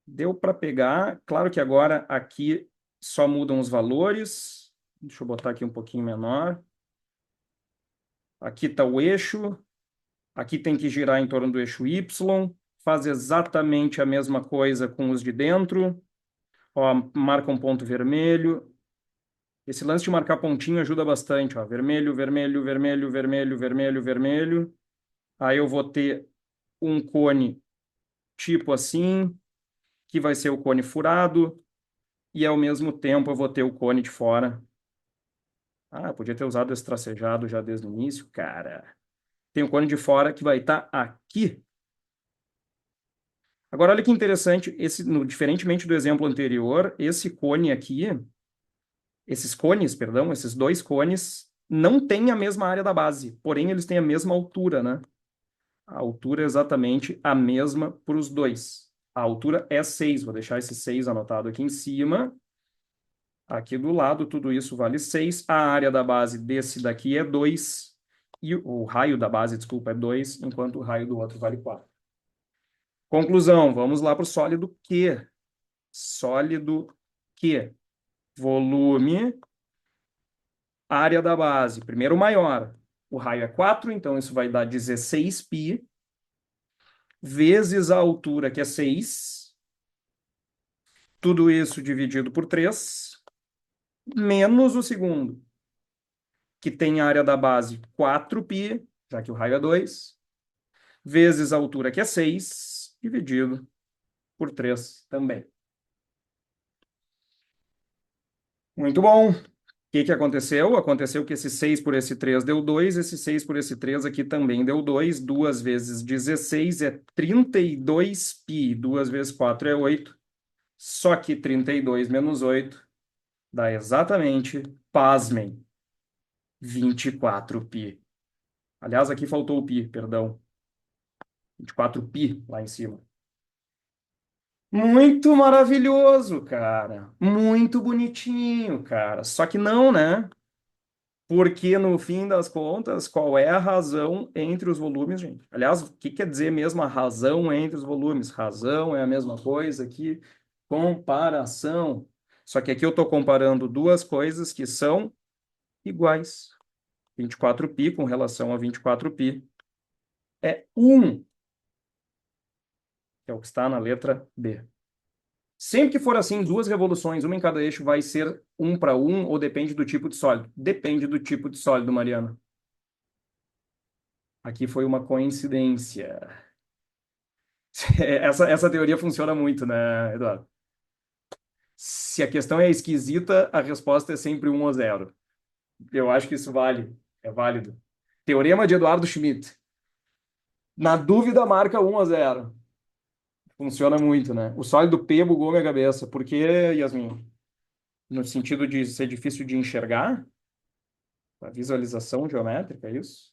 Speaker 1: Deu para pegar. Claro que agora aqui só mudam os valores. Deixa eu botar aqui um pouquinho menor. Aqui está o eixo. Aqui tem que girar em torno do eixo Y. Faz exatamente a mesma coisa com os de dentro. Ó, marca um ponto vermelho. Esse lance de marcar pontinho ajuda bastante. Ó. Vermelho, vermelho, vermelho, vermelho, vermelho, vermelho. Aí eu vou ter um cone tipo assim, que vai ser o cone furado. E ao mesmo tempo eu vou ter o cone de fora. Ah, podia ter usado esse tracejado já desde o início, cara. Tem o cone de fora que vai estar aqui. Agora, olha que interessante, diferentemente do exemplo anterior, esse cone aqui, esses cones, perdão, esses dois cones, não têm a mesma área da base, porém eles têm a mesma altura, né? A altura é exatamente a mesma para os dois. A altura é 6, vou deixar esse 6 anotado aqui em cima. Aqui do lado, tudo isso vale 6. A área da base desse daqui é 2. E o raio da base, desculpa, é 2, enquanto o raio do outro vale 4. Conclusão, vamos lá para o sólido Q. Sólido Q. Volume, área da base. Primeiro maior. O raio é 4, então isso vai dar 16π, vezes a altura, que é 6. Tudo isso dividido por 3, menos o segundo, que tem a área da base 4π, já que o raio é 2, vezes a altura, que é 6, dividido por 3 também. Muito bom. O que que aconteceu? Aconteceu que esse 6 por esse 3 deu 2, esse 6 por esse 3 aqui também deu 2. 2 vezes 16 é 32π. 2 vezes 4 é 8. Só que 32 menos 8 dá exatamente, pasmem, 24π. Aliás, aqui faltou o π, perdão. 24π lá em cima. Muito maravilhoso, cara. Muito bonitinho, cara. Só que não, né? Porque no fim das contas, qual é a razão entre os volumes, gente? Aliás, o que quer dizer mesmo a razão entre os volumes? Razão é a mesma coisa que comparação. Só que aqui eu estou comparando duas coisas que são iguais. 24π com relação a 24π é 1, que é o que está na letra B. Sempre que for assim, duas revoluções, uma em cada eixo, vai ser 1 para 1 ou depende do tipo de sólido? Depende do tipo de sólido, Mariana. Aqui foi uma coincidência. Essa teoria funciona muito, né, Eduardo? Se a questão é esquisita, a resposta é sempre 1 ou 0. Eu acho que isso vale, é válido. Teorema de Eduardo Schmidt. Na dúvida, marca 1 ou 0. Funciona muito, né? O sólido P bugou minha cabeça. Por quê, Yasmin? No sentido de ser difícil de enxergar? A visualização geométrica, é isso?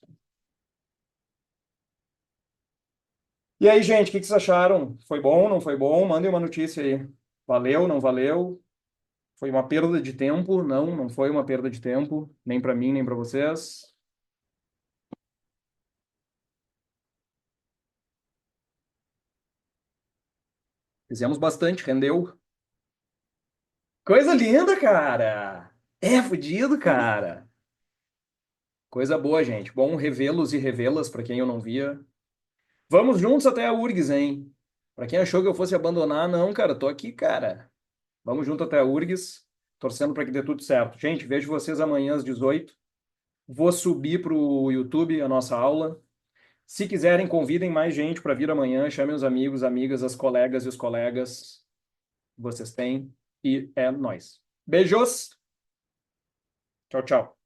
Speaker 1: E aí, gente, o que que vocês acharam? Foi bom, não foi bom? Mandem uma notícia aí. Valeu, não valeu? Foi uma perda de tempo? Não, não foi uma perda de tempo, nem para mim, nem para vocês. Fizemos bastante, rendeu. Coisa linda, cara! É fudido, cara! Coisa boa, gente. Bom revê-los e revê-las, para quem eu não via. Vamos juntos até a URGS, hein? Para quem achou que eu fosse abandonar, não, cara, tô aqui, cara. Vamos junto até a URGS, torcendo para que dê tudo certo. Gente, vejo vocês amanhã às 18. Vou subir para o YouTube a nossa aula. Se quiserem, convidem mais gente para vir amanhã. Chamem os amigos, amigas, as colegas e os colegas que vocês têm. E é nóis. Beijos! Tchau, tchau.